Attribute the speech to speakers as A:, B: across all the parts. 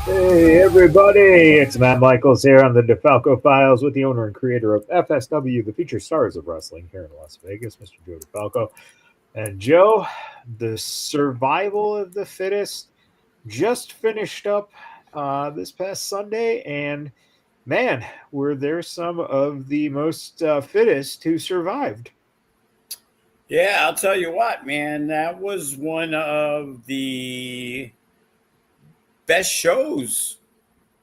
A: Hey everybody, it's Matt Michaels here on the DeFalco Files with the owner and creator of FSW, the featured stars of wrestling here in Las Vegas, Mr. Joe DeFalco. And Joe, the survival of the fittest just finished up this past Sunday, and man, were there some of the most fittest who survived.
B: Yeah, I'll tell you what, man. That was one of the best shows.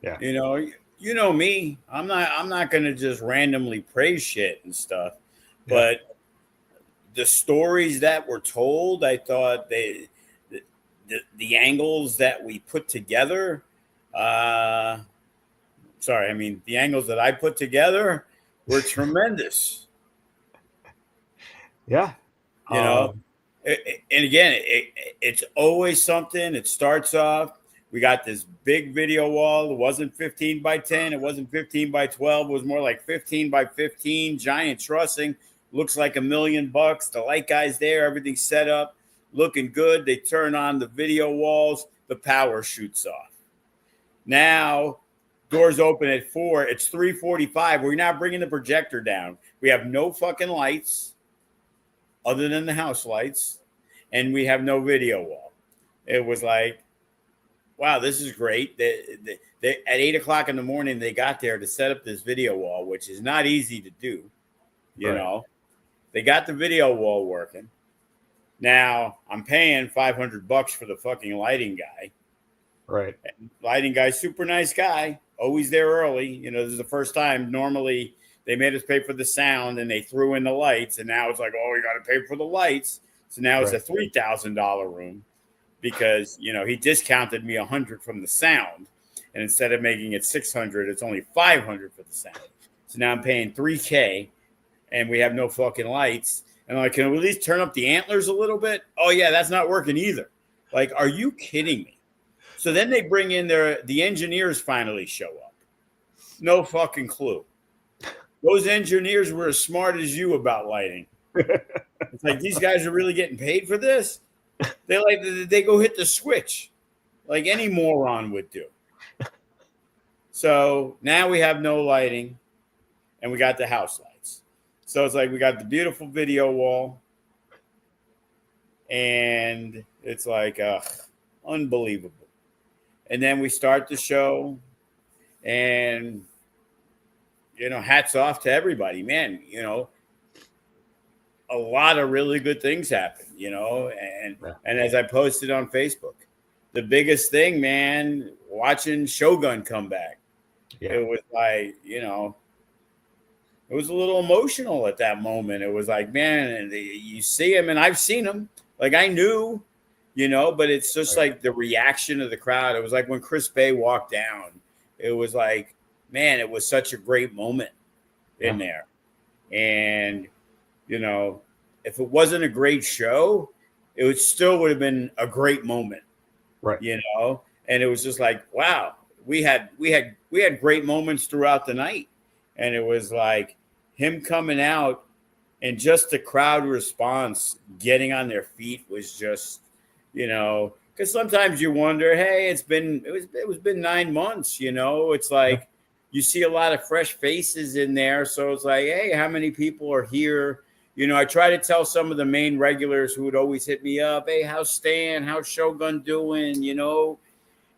A: Yeah,
B: You know, you know me. I'm not gonna just randomly praise shit and stuff.
A: yeah,
B: But the stories that were told, I thought the angles that we put together. Uh, sorry, I mean the angles that I put together were tremendous.
A: yeah.
B: You know,
A: Um,
B: and again, it's always something. It starts off. We got this big video wall. It wasn't 15 by 10. It wasn't 15 by 12. It was more like 15 by 15. Giant trussing. Looks like $1,000,000. The light guy's there. Everything's set up. Looking good. They turn on the video walls. The power shoots off. Now, doors open at 4. It's 3:45. We're not bringing the projector down. We have no fucking lights other than the house lights, and we have no video wall. It was like, wow, this is great. At 8 o'clock in the morning, they got there to set up this video wall, which is not easy to do. You
A: right,
B: know, they got the video wall working. Now I'm paying $500 for the fucking lighting guy.
A: right,
B: Lighting guy, super nice guy, always there early. You know, this is the first time. Normally, they made us pay for the sound and they threw in the lights, and now it's like, oh, we got to pay for the lights. So now it's
A: right.
B: a $3,000 room because he discounted me $100 from the sound, and instead of making it $600, it's only $500 for the sound. So now I'm paying $3K, and we have no fucking lights. And I'm like, can we at least turn up the antlers a little bit? Oh yeah, that's not working either. Like, are you kidding me? So then they bring in the engineers finally show up. No fucking clue. Those engineers were as smart as you about lighting. It's like these guys are really getting paid for this. They go hit the switch like any moron would do. So now we have no lighting, and we got the house lights. So it's like we got the beautiful video wall, and it's like unbelievable. And then we start the show, and hats off to everybody, man. A lot of really good things happen, and
A: Yeah,
B: and as I posted on Facebook, the biggest thing, man, watching Shogun come back.
A: yeah,
B: It was like, it was a little emotional at that moment. It was like, man, and you see him, and I've seen him. Like I knew, but it's just
A: right,
B: like the reaction of the crowd. It was like when Chris Bay walked down. It was like, man, it was such a great moment
A: yeah,
B: in there. And if it wasn't a great show, it would have been a great moment,
A: right.
B: And it was just like, wow, we had great moments throughout the night. And it was like him coming out, and just the crowd response, getting on their feet was just, because sometimes you wonder, hey, it was been 9 months, it's
A: Yeah,
B: like you see a lot of fresh faces in there. So it's like, hey, how many people are here? I try to tell some of the main regulars who would always hit me up, hey, how's Stan? How's Shogun doing?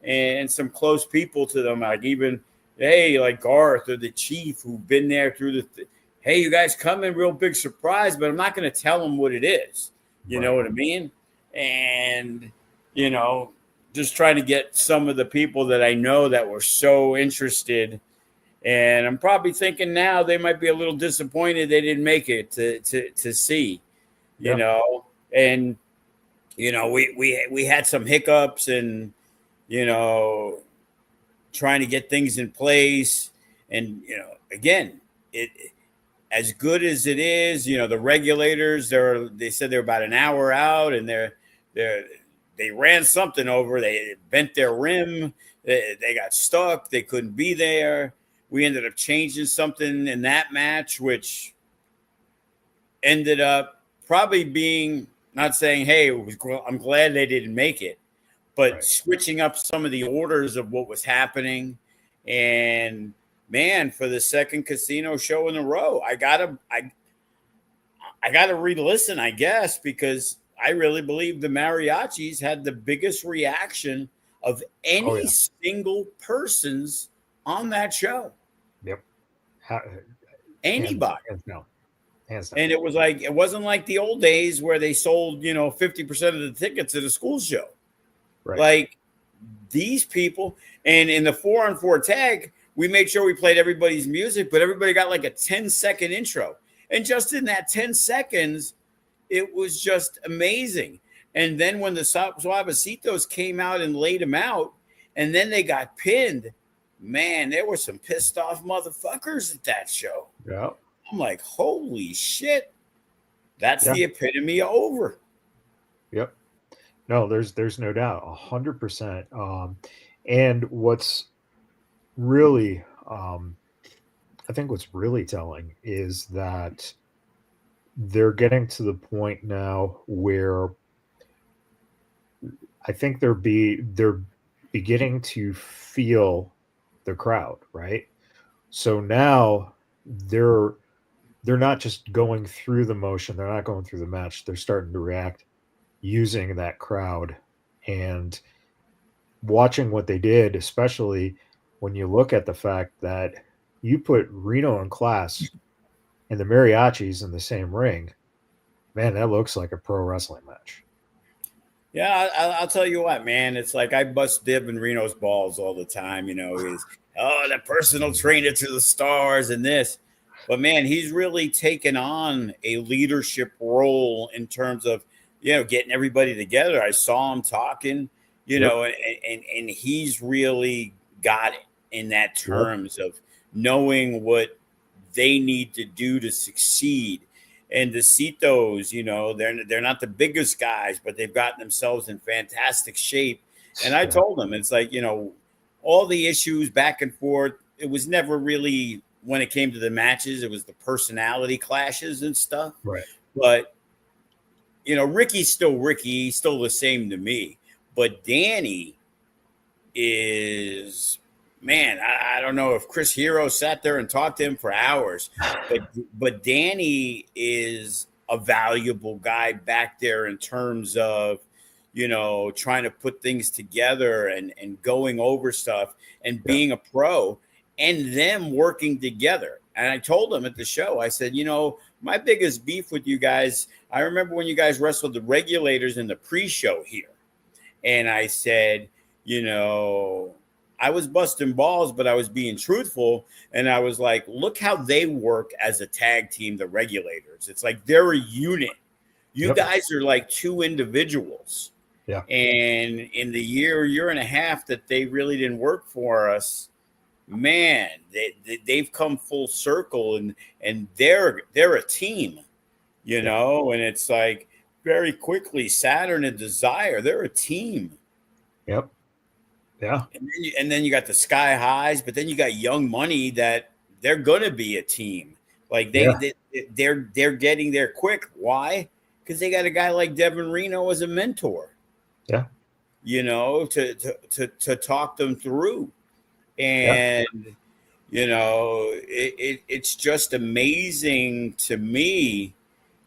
B: And some close people to them, like even, hey, like Garth or the Chief, who've been there through hey, you guys coming, real big surprise, but I'm not going to tell them what it is. You know
A: right.
B: what I mean? And, you know, just trying to get some of the people that I know that were so interested. And I'm probably thinking now they might be a little disappointed they didn't make it to see,
A: Yeah,
B: and, we had some hiccups and, you know, trying to get things in place. And, again, it as good as it is, the regulators, they said they're about an hour out, and they ran something over. They bent their rim. They got stuck. They couldn't be there. We ended up changing something in that match, which ended up probably being, not saying, hey, I'm glad they didn't make it, but switching up some of the orders of what was happening. And man, for the second casino show in a row, I gotta re-listen, I guess, because I really believe the mariachis had the biggest reaction of any single persons on that show.
A: Yep.
B: Anybody.
A: Hands down.
B: And it was like, it wasn't like the old days where they sold, 50% of the tickets at a school show.
A: Right.
B: Like these people, and in the 4-on-4 tag, we made sure we played everybody's music, but everybody got like a 10-second intro. And just in that 10 seconds, it was just amazing. And then when the Suavecitos came out and laid them out, and then they got pinned, man, there were some pissed off motherfuckers at that show.
A: Yeah.
B: I'm like, holy shit. That's the epitome of over.
A: Yep. No, there's no doubt, 100%. And what's really, I think what's really telling is that they're getting to the point now where I think they're beginning to feel the crowd, right? So now they're not just going through the motion, they're not going through the match, they're starting to react using that crowd and watching what they did, especially when you look at the fact that you put Reno and Class and the mariachis in the same ring. Man, that looks like a pro wrestling match.
B: Yeah, I'll tell you what, man. It's like I bust Dib and Reno's balls all the time. He's the personal trainer to the stars and this. But man, he's really taken on a leadership role in terms of, getting everybody together. I saw him talking, and he's really got it in that terms of knowing what they need to do to succeed. And the Citos, they're not the biggest guys, but they've gotten themselves in fantastic shape. And I told them, it's like, all the issues back and forth, it was never really, when it came to the matches, it was the personality clashes and stuff.
A: Right.
B: But, Ricky's still Ricky. He's still the same to me. But Danny is, man, I don't know if Chris Hero sat there and talked to him for hours, but Danny is a valuable guy back there in terms of, trying to put things together and going over stuff and being a pro and them working together. And I told him at the show, I said, my biggest beef with you guys, I remember when you guys wrestled the Regulators in the pre-show here. And I said, I was busting balls, but I was being truthful. And I was like, look how they work as a tag team, the Regulators. It's like they're a unit. You guys are like two individuals.
A: Yeah.
B: And in the year and a half that they really didn't work for us, man, they've come full circle and they're a team, and it's like very quickly Saturn and Desire, they're a team.
A: Yep. Yeah.
B: And then you got the Sky Highs, but then you got Young Money that they're going to be a team. Like they're getting there quick. Why? Because they got a guy like Devin Reno as a mentor.
A: Yeah.
B: To talk them through. And, it's just amazing to me,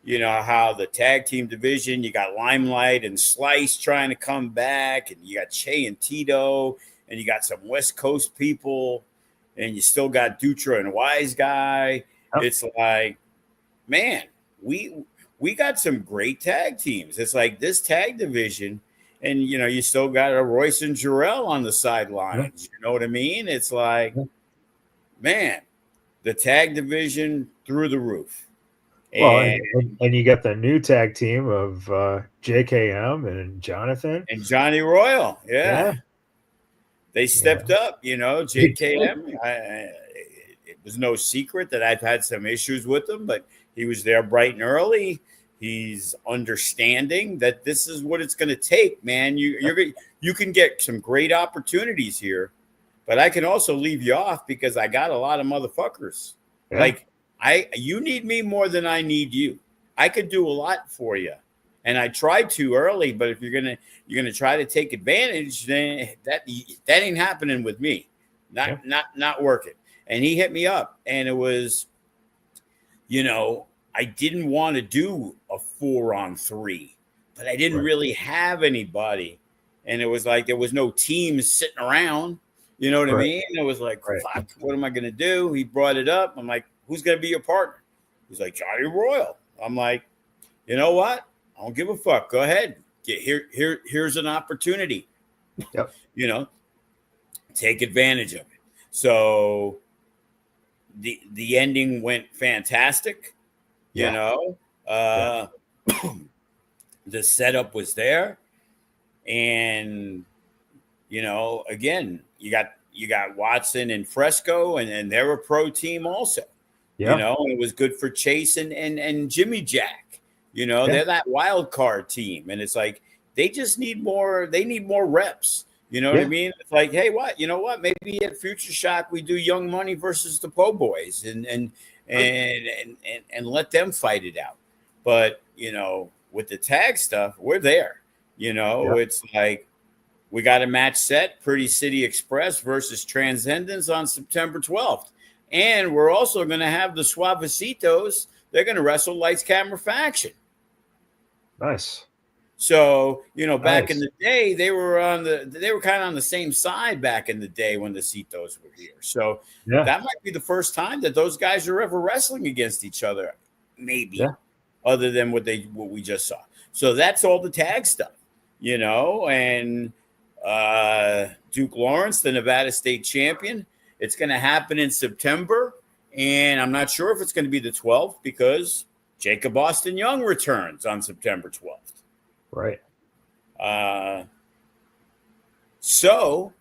B: how the tag team division, you got Limelight and Slice trying to come back, and you got Che and Tito, and you got some West Coast people, and you still got Dutra and Wise Guy. Yep. It's like, man, we got some great tag teams. It's like this tag division. And, you still got a Royce and Jarrell on the sidelines. You know what I mean? It's like, man, the tag division through the roof.
A: And you got the new tag team of JKM and Jonathan.
B: And Johnny Royal. Yeah. They stepped up, JKM. It was no secret that I've had some issues with him, but he was there bright and early. He's understanding that this is what it's going to take, man. You can get some great opportunities here, but I can also leave you off because I got a lot of motherfuckers. Yeah. Like you need me more than I need you. I could do a lot for you, And I tried too early, but if you're gonna try to take advantage, then that ain't happening with me. Not working. And he hit me up, and it was, I didn't want to do a 4-on-3, but I didn't really have anybody, and it was like there was no teams sitting around. You know what I mean? It was like, fuck, what am I gonna do? He brought it up. I'm like, who's gonna be your partner? He's like, Johnny Royal. I'm like, you know what? I don't give a fuck. Go ahead. Here's an opportunity.
A: Yep.
B: Take advantage of it. So the ending went fantastic. The setup was there. And again, you got Watson and Fresco, and they're a pro team also. And it was good for Chase and Jimmy Jack. They're that wild card team, and it's like they just need more. They need more reps. You know what I mean? It's like, hey, you know what? Maybe at Future Shock we do Young Money versus the Po Boys, and let them fight it out. But with the tag stuff, we're there. It's like we got a match set: Pretty City Express versus Transcendence on September 12th, and we're also going to have the Suavecitos. They're going to wrestle Lights Camera Faction.
A: Nice.
B: So, back in the day, they were kind of on the same side back in the day when the Citos were here. So that might be the first time that those guys are ever wrestling against each other, maybe, other than what we just saw. So that's all the tag stuff, and Duke Lawrence, the Nevada State champion. It's going to happen in September, and I'm not sure if it's going to be the 12th because Jacob Austin Young returns on September 12th.
A: Right.
B: So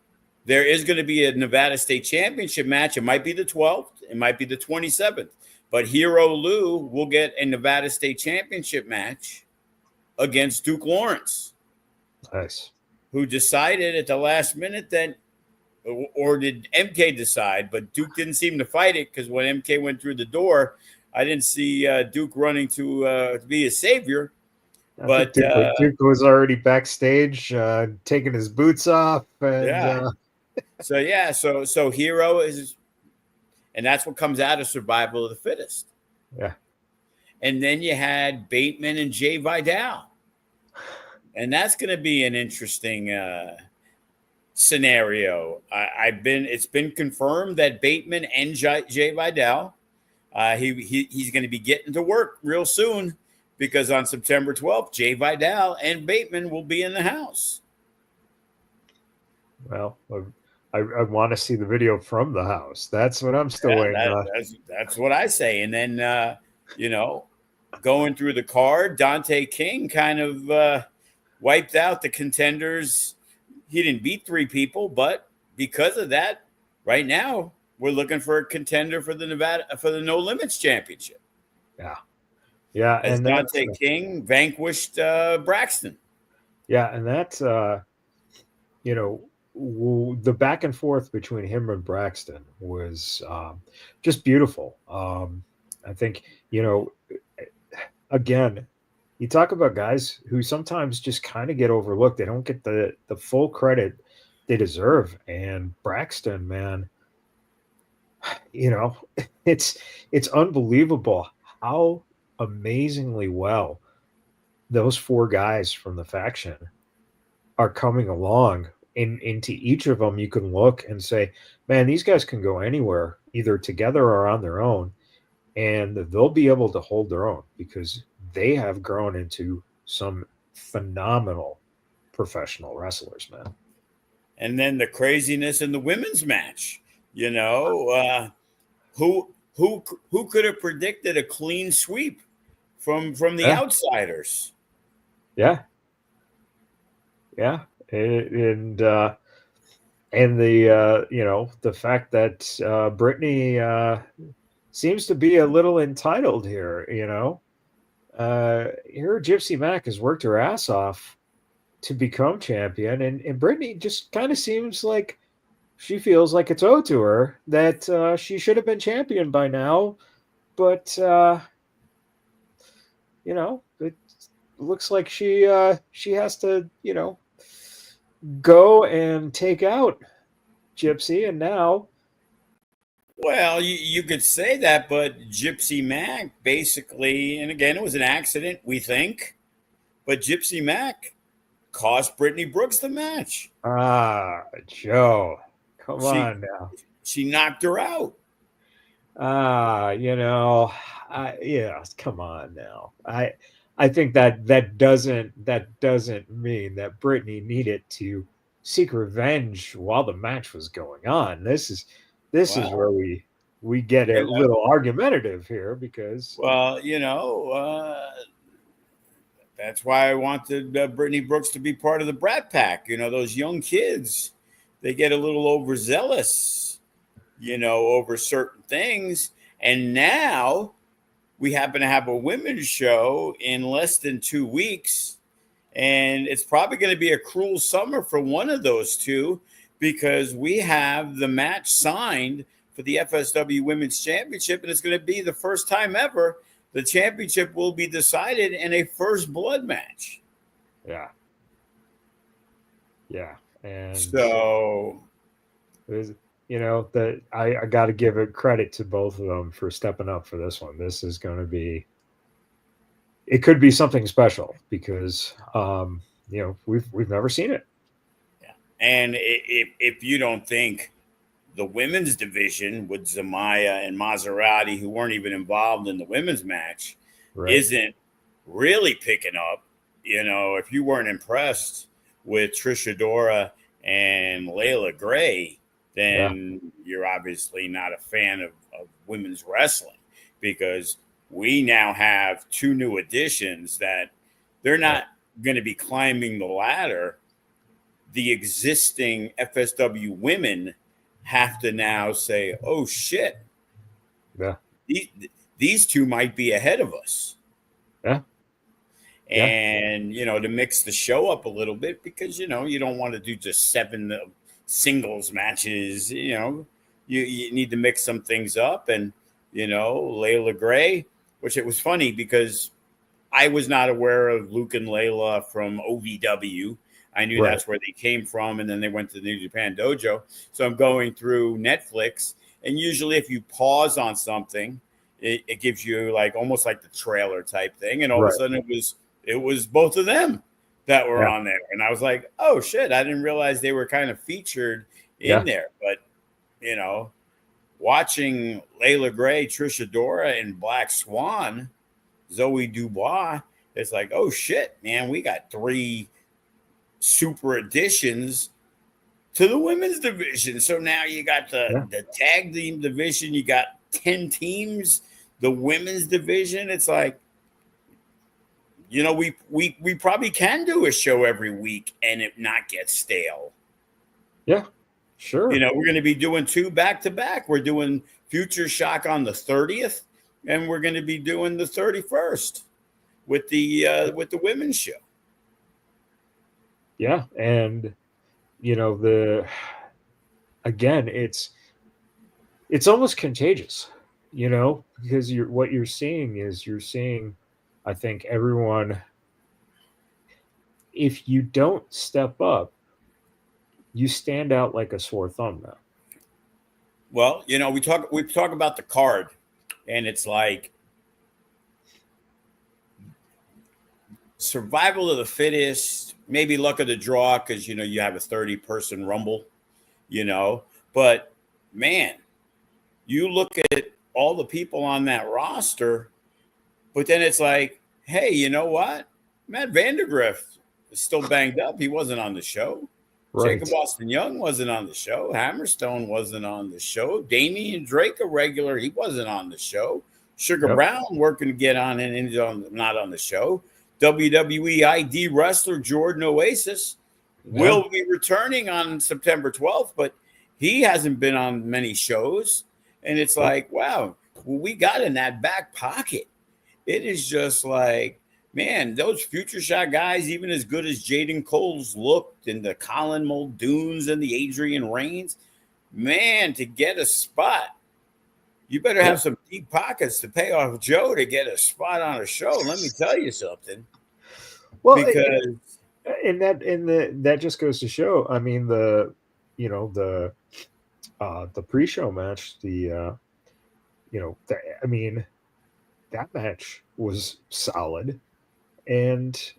B: there is going to be a Nevada State Championship match. It might be the 12th. It might be the 27th. But Hero Lou will get a Nevada State Championship match against Duke Lawrence.
A: Nice. Who
B: decided at the last minute that, or did MK decide? But Duke didn't seem to fight it because when MK went through the door, I didn't see Duke running to be his savior. But
A: Duke was already backstage, taking his boots off, and
B: so Hero is, and that's what comes out of Survival of the Fittest.
A: Yeah, and
B: then you had Bateman and Jay Vidal, and that's going to be an interesting scenario. It's been confirmed that Bateman and Jay Vidal, he's going to be getting to work real soon. Because on September 12th, Jay Vidal and Bateman will be in the house.
A: Well, I want to see the video from the house. That's what I'm still waiting on.
B: That's what I say. And then, going through the card, Dante King kind of wiped out the contenders. He didn't beat 3 people, but because of that, right now, we're looking for a contender for the No Limits Championship.
A: Yeah. Yeah,
B: as Dante King vanquished Braxton.
A: Yeah, and that's the back and forth between him and Braxton was just beautiful. I think again, you talk about guys who sometimes just kind of get overlooked. They don't get the full credit they deserve. And Braxton, man, it's unbelievable how amazingly well those 4 guys from the faction are coming along. Into each of them you can look and say, man, these guys can go anywhere, either together or on their own, and they'll be able to hold their own because they have grown into some phenomenal professional wrestlers, man.
B: And then the craziness in the women's match, who could have predicted a clean sweep from the outsiders?
A: Yeah. And the the fact that Brittany seems to be a little entitled here. Here Gypsy Mac has worked her ass off to become champion, and Brittany just kind of seems like she feels like it's owed to her that she should have been champion by now, but looks like she has to, go and take out Gypsy, and now,
B: Well, you could say that, but Gypsy Mac basically, and again, it was an accident, we think, but Gypsy Mac cost Brittany Brooks the match.
A: Joe, come
B: She
A: on now.
B: she knocked her out.
A: Yeah, come on now. I think that doesn't mean that Brittany needed to seek revenge while the match was going on. This is where
B: Well,
A: we get a
B: you know,
A: little argumentative here because
B: well, that's why I wanted Brittany Brooks to be part of the Brat Pack. Those young kids, they get a little overzealous, over certain things. And now we happen to have a women's show in less than 2 weeks. And it's probably going to be a cruel summer for one of those two because we have the match signed for the FSW Women's Championship. And it's going to be the first time ever the championship will be decided in a first blood match.
A: yeah. And
B: So,
A: that I got to give it credit to both of them for stepping up for this one. This is going to be, it could be something special because we've never seen it.
B: yeah. And if you don't think the women's division with Zamaya and Maserati, who weren't even involved in the women's match,
A: Right.
B: isn't really picking up, if you weren't impressed with Trisha Dora and Layla Gray, then you're obviously not a fan of women's wrestling because we now have two new additions that they're not going to be climbing the ladder. The existing FSW women have to now say, oh, shit.
A: Yeah.
B: These two might be ahead of us.
A: Yeah.
B: And, to mix the show up a little bit because, you don't want to do just 7 singles matches. You need to mix some things up. And, Layla Gray, which it was funny because I was not aware of Luke and Layla from OVW. I knew that's where they came from. And then they went to the New Japan Dojo. So I'm going through Netflix. And usually if you pause on something, it gives you almost like the trailer type thing. And all of a sudden it was both of them that were on there. And I was like, oh, shit, I didn't realize they were kind of featured in there. But, watching Layla Gray, Trisha Dora, and Black Swan, Zoe Dubois, it's like, oh, shit, man, we got 3 super additions to the women's division. So now you got the tag team division. You got 10 teams, the women's division. It's like, we probably can do a show every week and it not get stale.
A: Yeah, sure.
B: We're going to be doing 2 back-to-back. We're doing Future Shock on the 30th, and we're going to be doing the 31st with the women's show.
A: Yeah, and again, it's almost contagious, because what you're seeing, I think everyone, if you don't step up, you stand out like a sore thumb now.
B: Well, we talk about the card, and it's like survival of the fittest, maybe luck of the draw because you have a 30-person rumble, but man, you look at all the people on that roster, but then it's like, hey, you know what? Matt Vandergrift is still banged up. He wasn't on the show.
A: Right.
B: Jacob Austin Young wasn't on the show. Hammerstone wasn't on the show. Damian Drake, a regular, he wasn't on the show. Sugar Brown working to get on and not on the show. WWE ID wrestler Jordan Oasis will be returning on September 12th, but he hasn't been on many shows. And it's like, wow, we got in that back pocket. It is just like, man, those Future Shot guys, even as good as Jaden Cole's looked, and the Colin Muldoons and the Adrian Reigns, man, to get a spot, you better have some deep pockets to pay off Joe to get a spot on a show. Let me tell you something.
A: Well,
B: because
A: that just goes to show. I mean, the pre-show match, I mean, that match was solid, and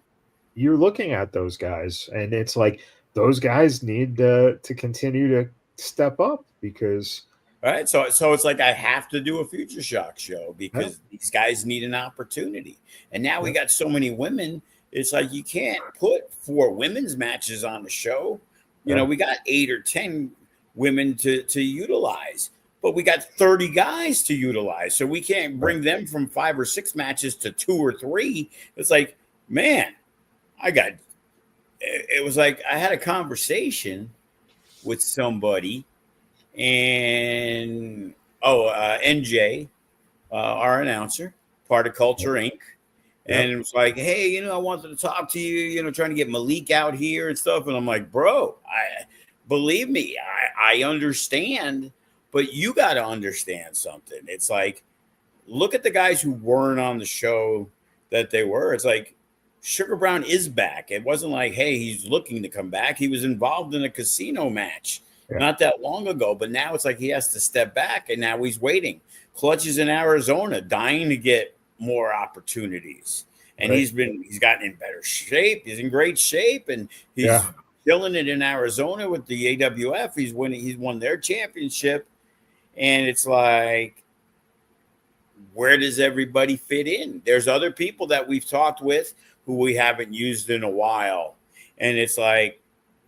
A: you're looking at those guys, and it's like those guys need to continue to step up because
B: right. So it's like I have to do a Future Shock show
A: yeah,
B: because these guys need an opportunity. And now we
A: yeah,
B: got so many women. It's like you can't put 4 women's matches on the show.
A: yeah,
B: We got 8 or 10 women to utilize, but we got 30 guys to utilize. So we can't
A: right,
B: bring them from 5 or 6 matches to 2 or 3. It's like, man, it was like I had a conversation with somebody and NJ, our announcer, part of Culture Inc.
A: yeah,
B: And it was like, hey, I wanted to talk to you, trying to get Malik out here and stuff. And I'm like, bro, believe me, I understand, but you got to understand something. It's like, look at the guys who weren't on the show that they were. It's like Sugar Brown is back. It wasn't like, hey, he's looking to come back. He was involved in a casino match
A: yeah,
B: not that long ago, but now it's like he has to step back and now he's waiting. Clutch is in Arizona, dying to get more opportunities. And
A: right,
B: he's gotten in better shape. He's in great shape and he's
A: yeah,
B: killing it in Arizona with the AWF. He's won their championship. And it's like, where does everybody fit in? There's other people that we've talked with who we haven't used in a while. And it's like,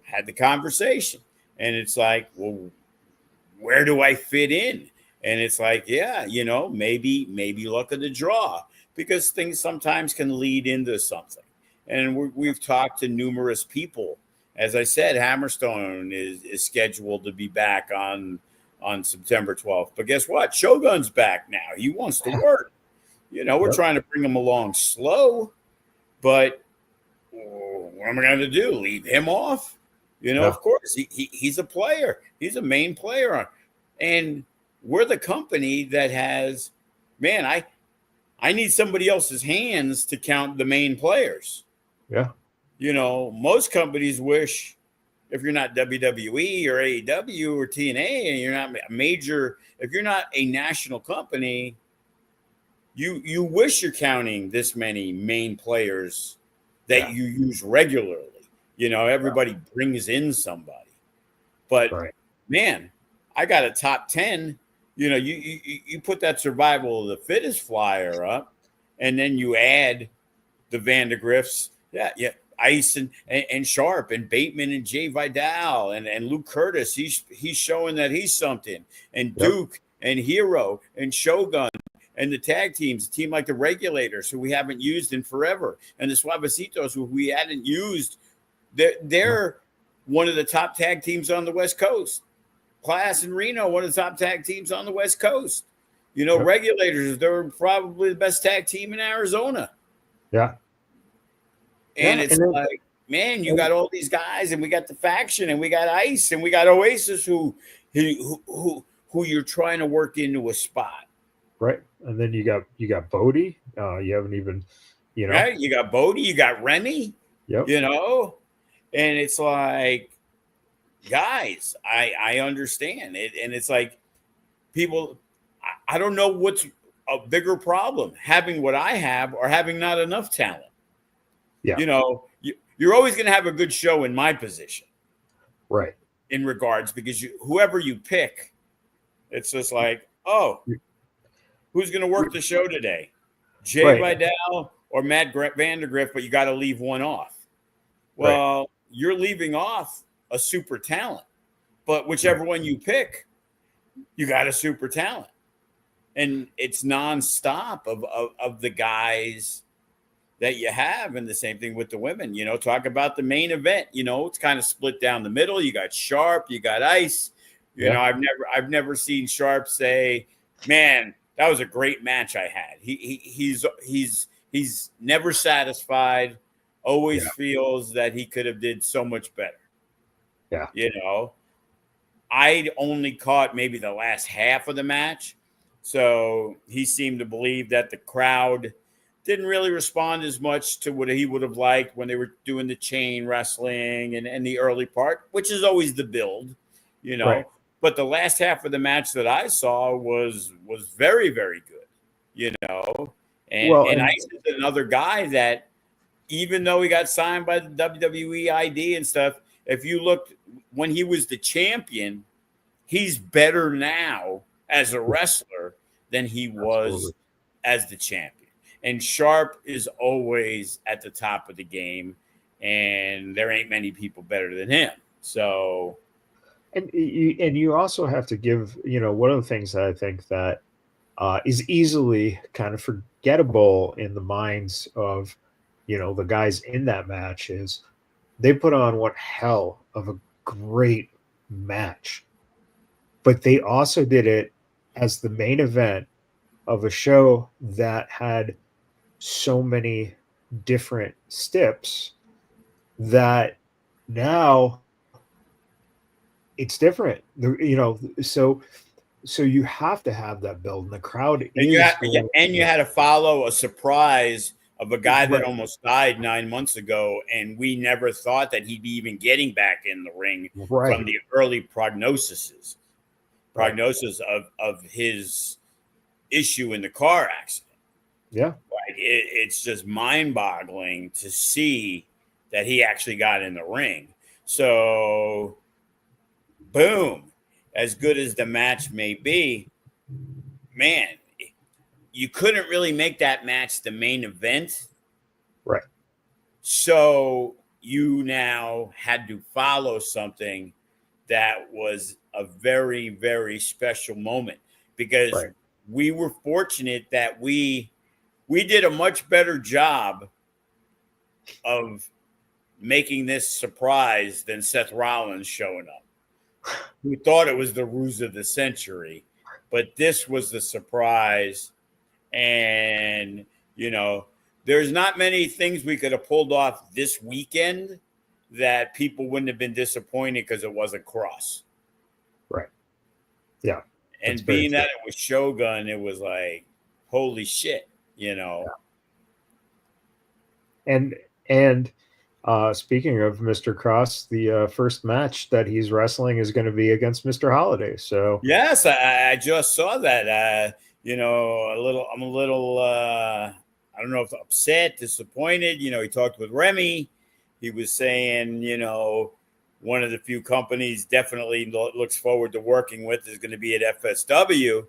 B: had the conversation. And it's like, well, where do I fit in? And it's like, yeah, maybe luck of the draw because things sometimes can lead into something. And we've talked to numerous people. As I said, Hammerstone is scheduled to be back on September 12th. But guess what? Shogun's back now. He wants to work. We're
A: yep,
B: trying to bring him along slow, but what am I going to do? Leave him off?
A: yeah,
B: Of course, he's a player. He's a main player. And we're the company that has, man, I need somebody else's hands to count the main players.
A: yeah,
B: Most companies wish if you're not WWE or AEW or TNA and you're not a major, if you're not a national company, you wish you're counting this many main players that
A: yeah,
B: you use regularly. Everybody brings in somebody. But
A: right,
B: man, I got a top 10. You put that survival of the fittest flyer up, and then you add the Vandegriffs. Yeah. Ice and Sharp and Bateman and Jay Vidal and Luke Curtis. He's showing that he's something. And
A: yep,
B: Duke and Hero and Shogun and the tag teams, a team like the Regulators, who we haven't used in forever, and the Suavecitos, who we hadn't used. They're one of the top tag teams on the West Coast. Class and Reno, one of the top tag teams on the West Coast.
A: yep,
B: Regulators, they're probably the best tag team in Arizona.
A: yeah,
B: And
A: yeah,
B: it's like, man, you got all these guys, and we got the faction, and we got Ice, and we got Oasis, who you're trying to work into a spot.
A: right, and then you got Bodie. You haven't even,
B: Right? You got Bodie, you got Remy,
A: yep,
B: and it's like, guys, I understand it, and it's like people. I don't know what's a bigger problem, having what I have or having not enough talent.
A: yeah,
B: You're always going to have a good show in my position,
A: right,
B: in regards because whoever you pick, it's just like, oh, who's going to work the show today? Jay
A: right,
B: Vidal or Matt Vandergriff, but you got to leave one off. Well,
A: right,
B: you're leaving off a super talent, but whichever
A: right,
B: one you pick, you got a super talent. And it's nonstop of the guys that you have. And the same thing with the women, talk about the main event, it's kind of split down the middle. You got Sharp, you got Ice.
A: yeah,
B: I've never seen Sharp say, man, that was a great match I had. He's never satisfied, always
A: yeah,
B: feels that he could have did so much better.
A: yeah,
B: I only caught maybe the last half of the match. So he seemed to believe that the crowd didn't really respond as much to what he would have liked when they were doing the chain wrestling and the early part, which is always the build, you know.
A: Right.
B: But the last half of the match that I saw was very, very good, you know. And Ice is another guy that, even though he got signed by the WWE ID and stuff, if you looked when he was the champion, he's better now as a wrestler than he was as the champion. And Sharp is always at the top of the game, and there ain't many people better than him. So,
A: and you also have to give, you know, one of the things that I think that is easily kind of forgettable in the minds of, you know, the guys in that match is they put on one hell of a great match, but they also did it as the main event of a show that had so many different steps that now it's different, you know. So you have to have that build, and the crowd
B: and you had to follow a surprise of a guy that almost died 9 months ago, and we never thought that he'd be even getting back in the ring from the early prognosis of his issue in the car accident.
A: Yeah.
B: Like it's just mind-boggling to see that he actually got in the ring. So, boom, as good as the match may be, man, you couldn't really make that match the main event.
A: Right.
B: So you now had to follow something that was a very, very special moment, because we were fortunate that we did a much better job of making this surprise than Seth Rollins showing up. We thought it was the ruse of the century, but this was the surprise. And, you know, there's not many things we could have pulled off this weekend that people wouldn't have been disappointed because it wasn't Cross.
A: Right. Yeah.
B: And being that it was Shogun, it was like, holy shit, you know.
A: Yeah. And speaking of Mr. Cross, the first match that he's wrestling is going to be against Mr. Holiday. So
B: yes, I just saw that. You know, I'm a little, I don't know if upset, disappointed. You know, he talked with Remy. He was saying, you know, one of the few companies definitely looks forward to working with is going to be at FSW.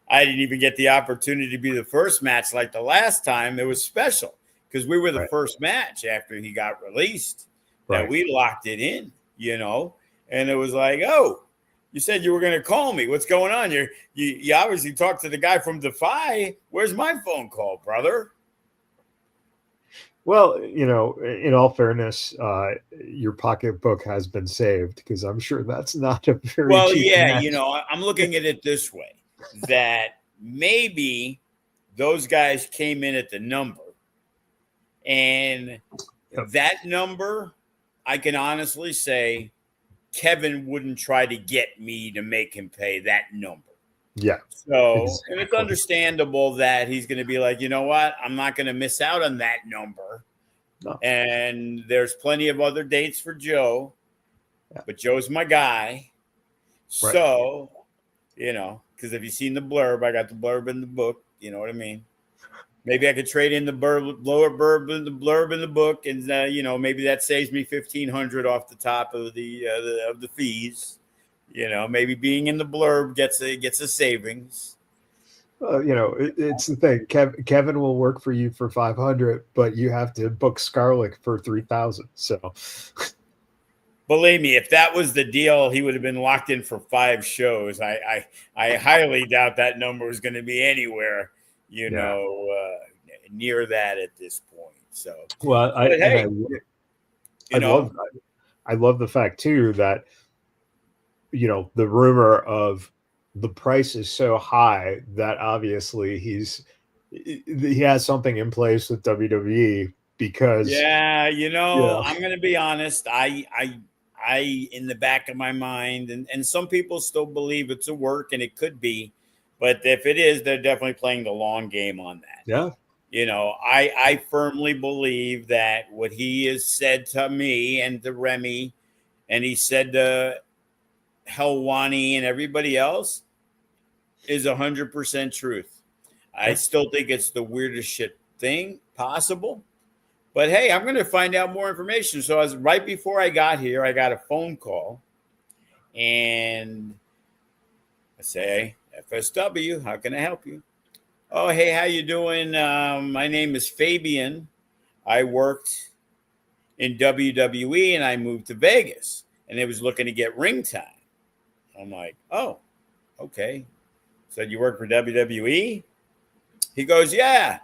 B: I didn't even get the opportunity to be the first match like the last time. It was special because we were the first match after he got released that we locked it in, you know, and it was like, oh, you said you were going to call me. What's going on? You obviously talked to the guy from Defy. Where's my phone call, brother?
A: Well, you know, in all fairness, your pocketbook has been saved, because I'm sure that's not a very cheap match.
B: You know, I'm looking at it this way, that maybe those guys came in at the number, and that number, I can honestly say, Kevin wouldn't try to get me to make him pay that number.
A: Yeah.
B: So, and it's understandable that he's going to be like, you know what? I'm not going to miss out on that number.
A: No.
B: And there's plenty of other dates for Joe, but Joe's my guy. Right. So, you know, because if you've seen the blurb, I got the blurb in the book. You know what I mean? Maybe I could trade in the lower blurb in the book, and you know, maybe that saves me $1,500 off the top of the fees. You know, maybe being in the blurb gets a savings.
A: You know, it's the thing. Kevin will work for you for $500, but you have to book Scarlick for $3,000. So,
B: believe me, if that was the deal, he would have been locked in for 5 shows. I highly doubt that number was going to be anywhere, you know, near that at this point. So,
A: well, I love the fact too that, you know, the rumor of the price is so high that obviously he has something in place with WWE, because
B: you know, I'm going to be honest. I in the back of my mind, and some people still believe it's a work, and it could be, but if it is, they're definitely playing the long game on that.
A: Yeah.
B: I firmly believe that what he has said to me and to Remy, and he said to Helwani and everybody else, is 100% truth. I still think it's the weirdest shit thing possible. But hey, I'm going to find out more information. So right before I got here, I got a phone call, and I say, FSW, how can I help you? Oh, hey, how you doing? My name is Fabian. I worked in WWE and I moved to Vegas, and it was looking to get ring time. I'm like, oh, okay. Said you work for WWE? He goes, yeah.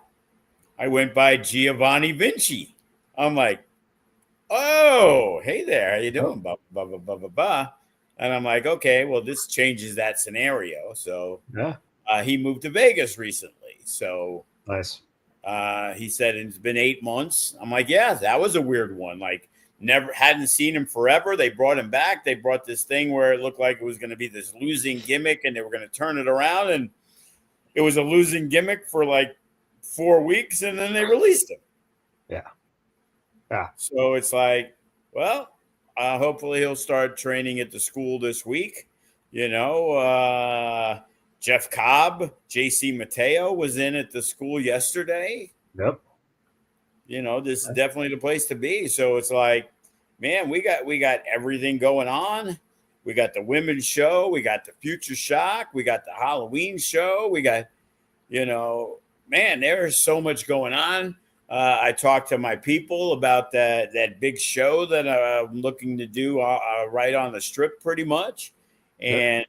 B: I went by Giovanni Vinci. I'm like, oh, hey there, how you doing? Blah, blah, blah, blah, blah, blah. And I'm like, okay, well, this changes that scenario. So he moved to Vegas recently. So
A: nice.
B: He said it's been 8 months. I'm like, yeah, that was a weird one. Like, never hadn't seen him forever. They brought him back. They brought this thing where it looked like it was going to be this losing gimmick, and they were going to turn it around. And it was a losing gimmick for like 4 weeks, and then they released him.
A: Yeah.
B: So it's like, well, hopefully he'll start training at the school this week. Jeff Cobb, JC Mateo was in at the school yesterday.
A: Yep.
B: This is definitely the place to be. So it's like, man, we got everything going on. We got the women's show. We got the Future Shock. We got the Halloween show. We got, man, there is so much going on. I talked to my people about that big show that I'm looking to do right on the strip pretty much. And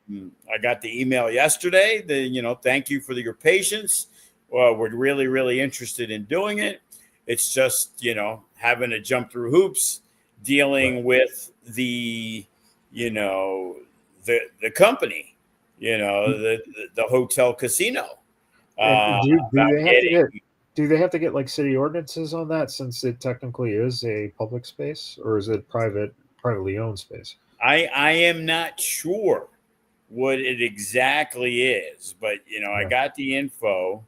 B: I got the email yesterday that, thank you for your patience. We're really, really interested in doing it. It's just, having to jump through hoops, dealing with the company, the hotel casino.
A: Do they have to get like city ordinances on that, since it technically is a public space, or is it privately owned space?
B: I am not sure what it exactly is, but I got the info,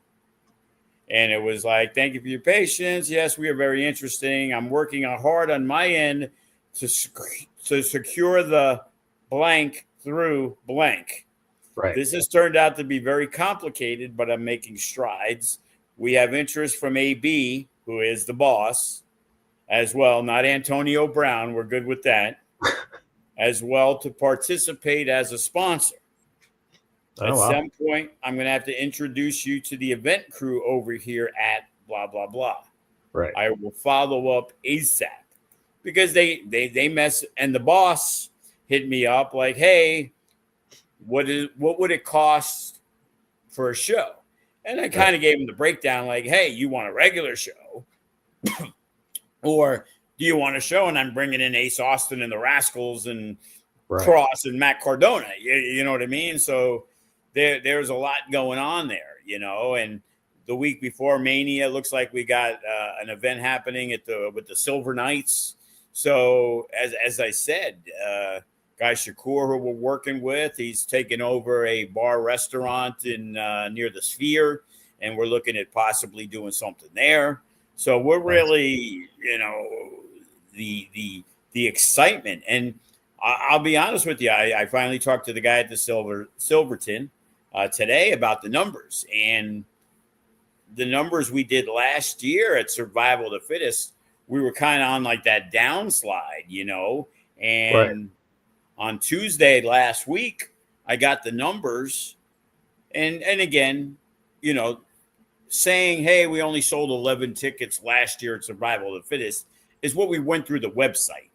B: and it was like, thank you for your patience. Yes, we are very interesting. I'm working hard on my end to secure the blank through blank.
A: Right.
B: This has turned out to be very complicated, but I'm making strides. We have interest from AB, who is the boss, as well. Not Antonio Brown. We're good with that. As well, to participate as a sponsor. At some point, I'm going to have to introduce you to the event crew over here at blah, blah, blah.
A: Right.
B: I will follow up ASAP, because they mess, and the boss hit me up like, hey, what would it cost for a show? And I kind of gave him the breakdown like, hey, you want a regular show? Or do you want a show and I'm bringing in Ace Austin and the Rascals and Cross and Matt Cardona? You know what I mean? So there's a lot going on there, and the week before Mania, looks like we got an event happening with the Silver Knights. So as I said, Guy Shakur, who we're working with, he's taken over a bar restaurant in near the Sphere, and we're looking at possibly doing something there. So we're really, the excitement. And I'll be honest with you, I finally talked to the guy at the Silverton today about the numbers, and the numbers we did last year at Survival of the Fittest, we were kind of on like that downslide, and on Tuesday last week, I got the numbers, and again, saying, hey, we only sold 11 tickets last year at Survival of the Fittest is what we went through the website.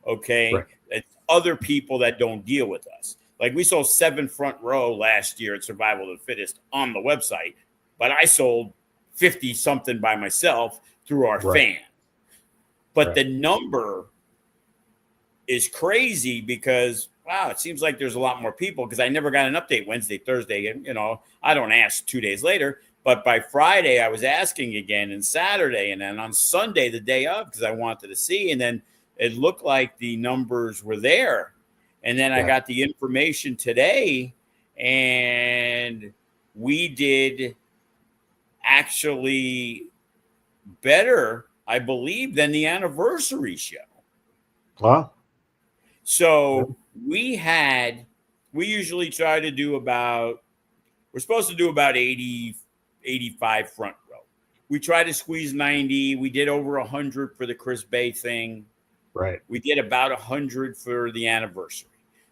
B: Okay. It's other people that don't deal with us. Like, we sold 7 front row last year at Survival of the Fittest on the website, but I sold 50 something by myself through our fans. But the number is crazy because, wow, it seems like there's a lot more people, because I never got an update Wednesday, Thursday. And, I don't ask 2 days later, but by Friday I was asking again, and Saturday, and then on Sunday, the day of, because I wanted to see. And then it looked like the numbers were there. And then I got the information today, and we did actually better, I believe, than the anniversary show.
A: Well,
B: So we usually try to do we're supposed to do about 80, 85 front row. We try to squeeze 90. We did over 100 for the Chris Bay thing.
A: right.
B: We did about 100 for the anniversary.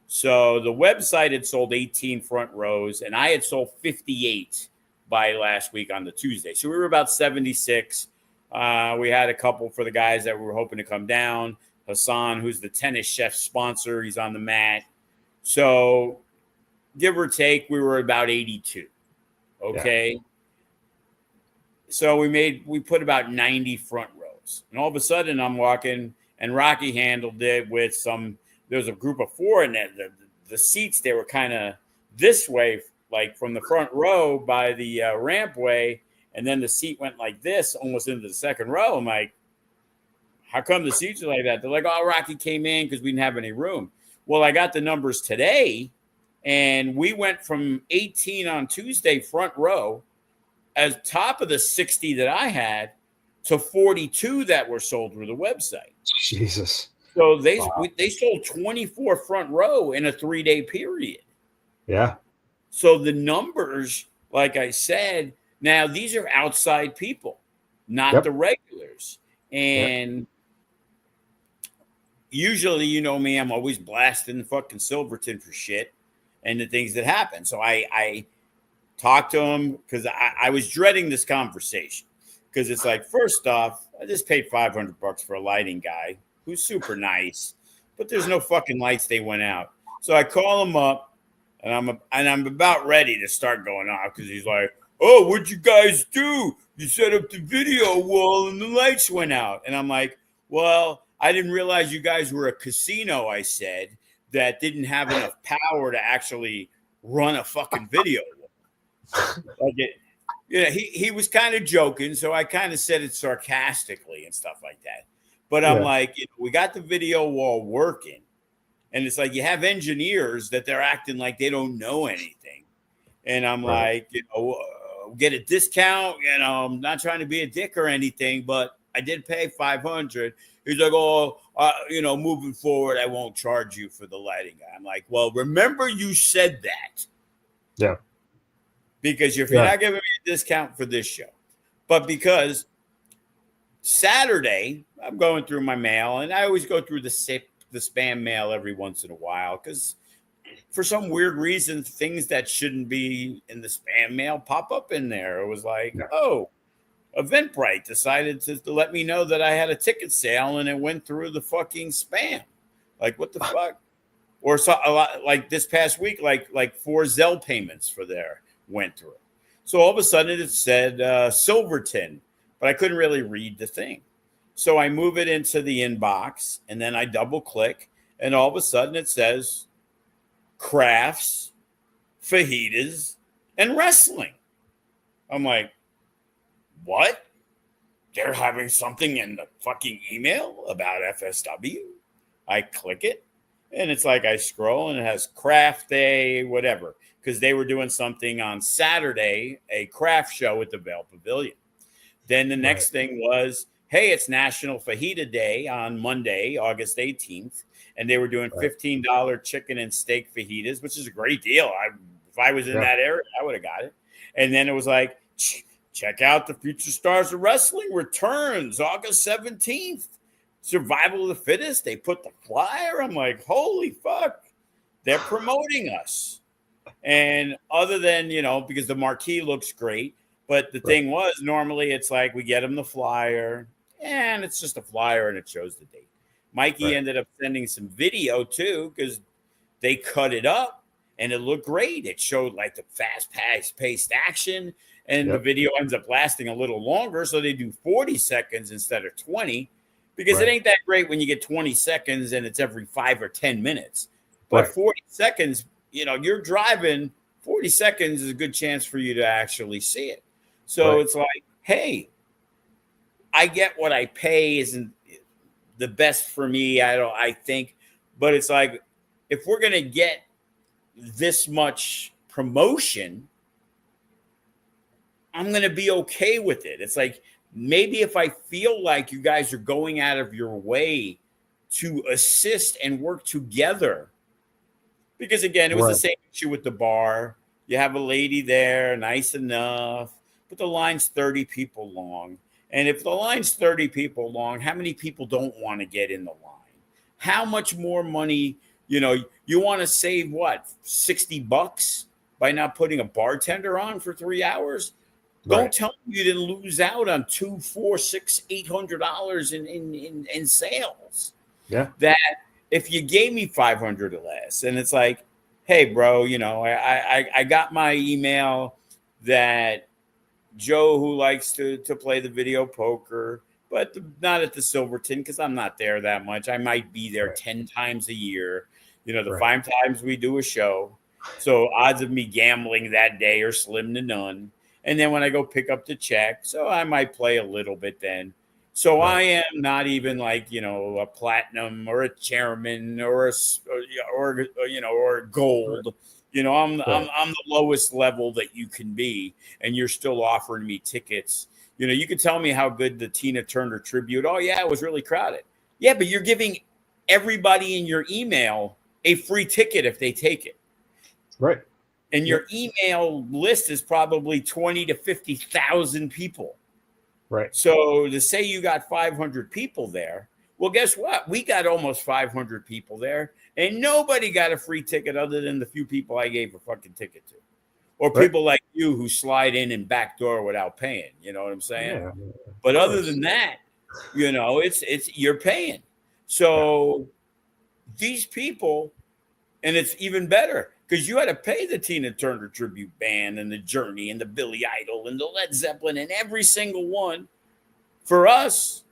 B: So the website had sold 18 front rows, and I had sold 58 by last week on the Tuesday. So we were about 76. We had a couple for the guys that were hoping to come down. Hassan, who's the tennis chef sponsor, he's on the mat. So give or take, we were about 82. Okay. Yeah. So we put about 90 front rows. And all of a sudden I'm walking, and Rocky handled it with there was a group of 4 in there. The seats, they were kind of this way, like from the front row by the rampway. And then the seat went like this, almost into the second row. I'm like, how come the seats are like that? They're like, oh, Rocky came in because we didn't have any room. Well, I got the numbers today, and we went from 18 on Tuesday front row as top of the 60 that I had to 42 that were sold through the website.
A: Jesus.
B: So they sold 24 front row in a 3-day period.
A: Yeah.
B: So the numbers, like I said, now these are outside people, not the regulars. And usually, you know me, I'm always blasting fucking Silverton for shit and the things that happen. So I talked to him because I was dreading this conversation, because it's like, first off, I just paid $500 for a lighting guy who's super nice, but there's no fucking lights. They went out. So I call him up, and I'm about ready to start going off, because he's like, oh, what'd you guys do? You set up the video wall and the lights went out. And I'm like, well, I didn't realize you guys were a casino, I said, that didn't have enough power to actually run a fucking video. Like he was kind of joking, so I kind of said it sarcastically and stuff like that. But I'm like, we got the video wall working, and it's like you have engineers that they're acting like they don't know anything. And I'm like, get a discount. I'm not trying to be a dick or anything, but I did pay $500. He's like, moving forward, I won't charge you for the lighting guy. I'm like, well, remember you said that. Yeah. Because if you're not giving me a discount for this show, but because Saturday, I'm going through my mail, and I always go through the spam mail every once in a while, because for some weird reason, things that shouldn't be in the spam mail pop up in there. It was like, Eventbrite decided to let me know that I had a ticket sale, and it went through the fucking spam. Like, what the fuck? Or a lot like this past week, like 4 Zelle payments for there went through. So all of a sudden it said Silverton, but I couldn't really read the thing. So I move it into the inbox, and then I double click, and all of a sudden it says crafts, fajitas, and wrestling. I'm like, what? They're having something in the fucking email about FSW? I click it, and it's like I scroll, and it has craft day, whatever, because they were doing something on Saturday, a craft show at the Vail Pavilion. Then the next thing was, hey, it's National Fajita Day on Monday, August 18th, and they were doing $15 chicken and steak fajitas, which is a great deal. If I was in that area, I would have got it. And then it was like, check out the Future Stars of Wrestling returns August 17th. Survival of the Fittest. They put the flyer. I'm like, holy fuck. They're promoting us. And other than, because the marquee looks great, but the thing was, normally it's like we get them the flyer, and it's just a flyer and it shows the date. Mikey ended up sending some video too, because they cut it up and it looked great. It showed like the fast-paced action, and the video ends up lasting a little longer, so they do 40 seconds instead of 20, because it ain't that great when you get 20 seconds and it's every 5 or 10 minutes. But 40 seconds, you're driving, 40 seconds is a good chance for you to actually see it. So it's like, hey, I get what I pay isn't the best for me, I think. But it's like, if we're going to get this much promotion, I'm going to be okay with it. It's like, maybe if I feel like you guys are going out of your way to assist and work together, because again, it was the same issue with the bar. You have a lady there, nice enough, but the line's 30 people long. And if the line's 30 people long, how many people don't want to get in the line? How much more money, you want to save what, $60 by not putting a bartender on for 3 hours? Don't tell me you didn't lose out on $200, $400, $600, $800 in sales.
A: Yeah.
B: That if you gave me 500 or less, and it's like, hey, bro, I got my email that Joe, who likes to play the video poker, but not at the Silverton because I'm not there that much. I might be there 10 times a year. The 5 times we do a show. So odds of me gambling that day are slim to none. And then when I go pick up the check, so I might play a little bit then. So I am not even like, a platinum or a chairman or gold. I'm the lowest level that you can be, and you're still offering me tickets. You can tell me how good the Tina Turner tribute. Oh yeah, it was really crowded. Yeah, but you're giving everybody in your email a free ticket if they take it.
A: Right.
B: And your email list is probably 20 to 50,000 people.
A: Right.
B: So to say you got 500 people there, well, guess what? We got almost 500 people there, and nobody got a free ticket other than the few people I gave a fucking ticket to, or people like you who slide in and backdoor without paying. You know what I'm saying? Yeah, but other than that, it's you're paying. So these people, and it's even better because you had to pay the Tina Turner tribute band and the Journey and the Billy Idol and the Led Zeppelin and every single one. For us,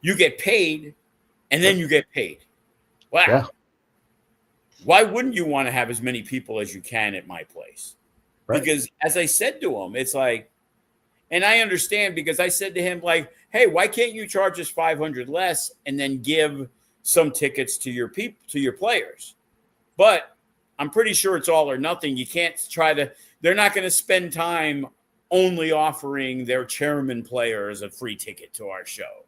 B: you get paid and then you get paid. Wow. Yeah. Why wouldn't you want to have as many people as you can at my place? Right. Because as I said to him, it's like, and I understand because I said to him, like, hey, why can't you charge us 500 less and then give some tickets to your people, to your players? But I'm pretty sure it's all or nothing. You can't they're not going to spend time only offering their chairman players a free ticket to our show.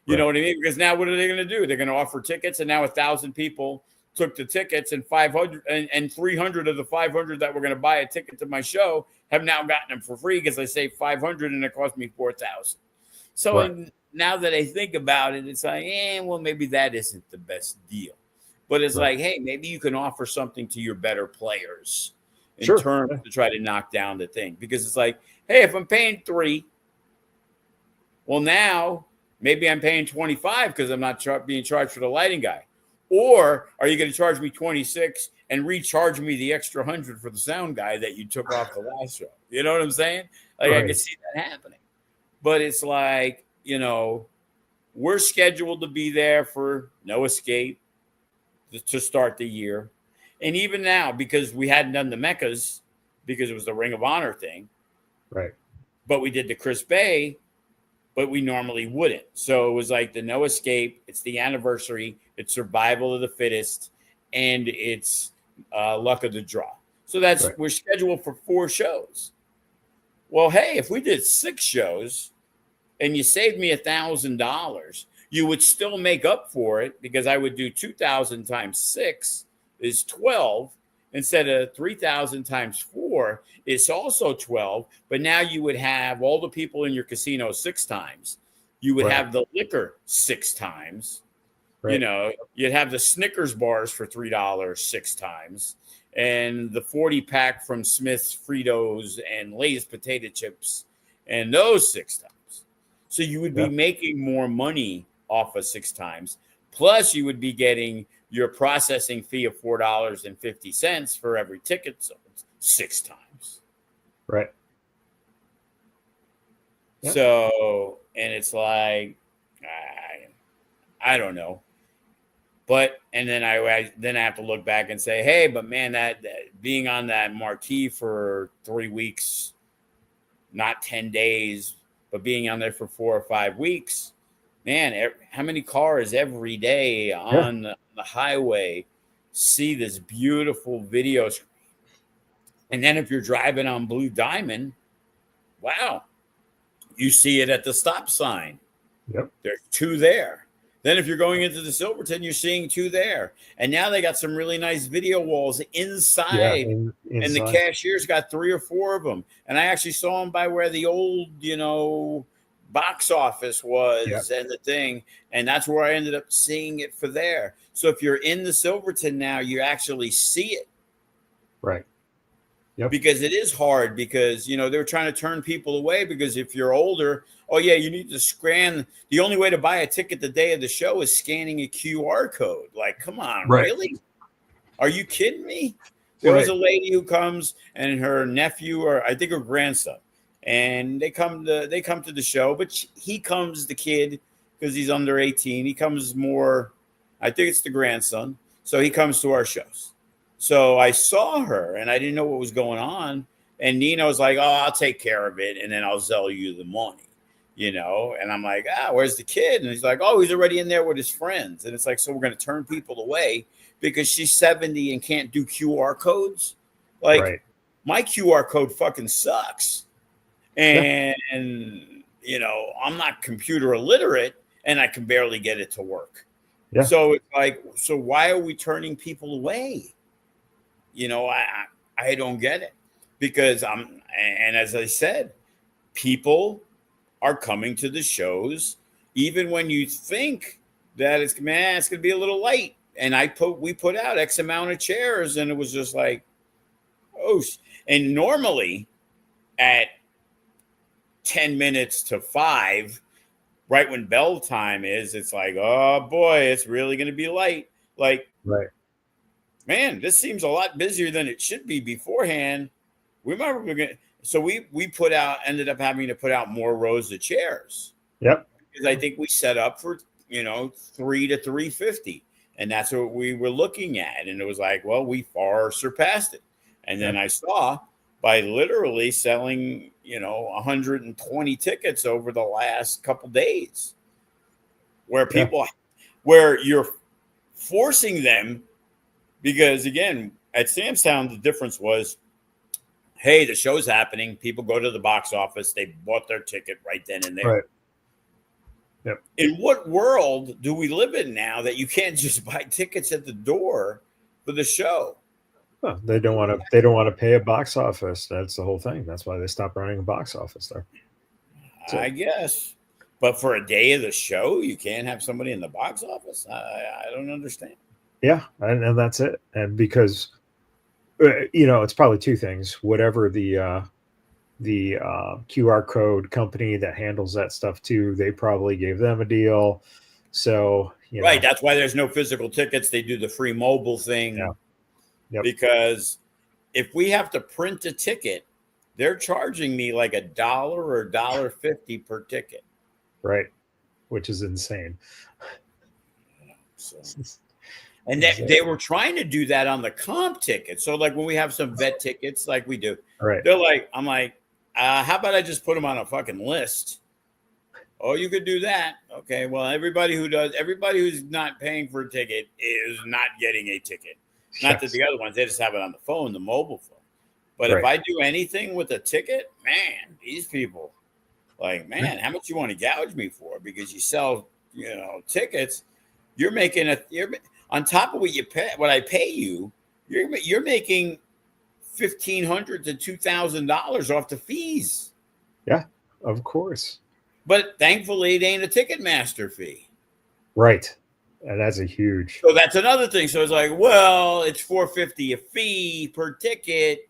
B: You know what I mean? Because now what are they going to do? They're going to offer tickets, and now 1,000 people took the tickets, and 500 and 300 of the 500 that were going to buy a ticket to my show have now gotten them for free because I saved 500 and it cost me 4,000. So now that I think about it, it's like, well, maybe that isn't the best deal. But it's like, hey, maybe you can offer something to your better players in terms to try to knock down the thing. Because it's like, hey, if I'm paying 3, well, now maybe I'm paying 25 because I'm not being charged for the lighting guy. Or are you going to charge me 26 and recharge me the extra 100 for the sound guy that you took off the last show? You know what I'm saying? Like I can see that happening. But it's like, we're scheduled to be there for No Escape to start the year. And even now, because we hadn't done the Meccas, because it was the Ring of Honor thing.
A: Right.
B: But we did the Chris Bay, but we normally wouldn't. So it was like the No Escape. It's the anniversary. It's Survival of the Fittest. And it's Luck of the Draw. So we're scheduled for 4 shows. Well, hey, if we did 6 shows and you saved me $1,000, you would still make up for it because I would do 2,000 times 6 is 12 instead of 3,000 times 4 is also 12. But now you would have all the people in your casino 6 times. You would have the liquor 6 times. Right. You'd have the Snickers bars for $3 6 times, and the 40-pack from Smith's Fritos and Lay's potato chips, and those 6 times. So you would be making more money off of 6 times. Plus, you would be getting your processing fee of $4.50 for every ticket sold 6 times.
A: Right.
B: Yep. So, and it's like, I don't know. But, and then I have to look back and say, hey, but man, that being on that marquee for 3 weeks, not 10 days, but being on there for 4 or 5 weeks, man, how many cars every day on the highway see this beautiful video screen? And then if you're driving on Blue Diamond, wow, You see it at the stop sign.
A: Yep.
B: There's 2 there. Then if you're going into the Silverton, you're seeing 2 there. And now they got some really nice video walls inside. And the cashier's got 3 or 4 of them. And I actually saw them by where the old, box office was and the thing. And that's where I ended up seeing it for there. So if you're in the Silverton now, you actually see it.
A: Right. Yep.
B: Because it is hard because, they're trying to turn people away because if you're older, oh, yeah, you need to scan. The only way to buy a ticket the day of the show is scanning a QR code. Like, come on, really? Are you kidding me? There was a lady who comes and her nephew or I think her grandson, and they come to the show, but he comes, the kid, because he's under 18. He comes more, I think it's the grandson. So he comes to our shows. So I saw her and I didn't know what was going on. And Nina was like, oh, I'll take care of it. And then I'll sell you the money, and I'm like, where's the kid? And he's like, oh, he's already in there with his friends. And it's like, so we're going to turn people away because she's 70 and can't do QR codes. Like my QR code fucking sucks. And, I'm not computer illiterate and I can barely get it to work. Yeah. So it's like, so why are we turning people away? I don't get it because and as I said, people are coming to the shows, even when you think that it's going to be a little light. And we put out X amount of chairs and it was just like, oh, and normally at 10 minutes to 5, right when bell time is, it's like, oh boy, it's really going to be light. Like, man, this seems a lot busier than it should be beforehand. So we ended up having to put out more rows of chairs. Yep. Because I think we set up for, 3 to 350. And that's what we were looking at. And it was like, well, we far surpassed it. And then I saw by literally selling, 120 tickets over the last couple days where you're forcing them. Because, again, at Sam's Town, the difference was, hey, the show's happening. People go to the box office. They bought their ticket right then and there. Right. Yep. In what world do we live in now that you can't just buy tickets at the door for the show?
A: Well, they don't want to pay a box office. That's the whole thing. That's why they stopped running a box office there.
B: So, I guess. But for a day of the show, you can't have somebody in the box office? I don't understand.
A: Yeah, and that's it. And because, it's probably 2 things. Whatever the QR code company that handles that stuff too, they probably gave them a deal. So,
B: right. That's why there's no physical tickets. They do the free mobile thing. Yeah. Yep. Because if we have to print a ticket, they're charging me like $1 or $1.50 per ticket.
A: Right. Which is insane.
B: So. And they were trying to do that on the comp ticket. So like when we have some vet tickets, like we do, they're like, I'm like, how about I just put them on a fucking list? Oh, you could do that. Okay. Well, everybody who's not paying for a ticket is not getting a ticket. Not that the other ones, they just have it on the phone, the mobile phone. But if I do anything with a ticket, man, these people like, man, how much you want to gouge me for? Because you sell, tickets, you're making on top of what I pay you, you're making $1,500 to $2,000 off the fees.
A: Yeah, of course.
B: But thankfully, it ain't a Ticketmaster fee.
A: Right. And that's a huge.
B: So that's another thing. So it's like, well, it's $4.50 a fee per ticket.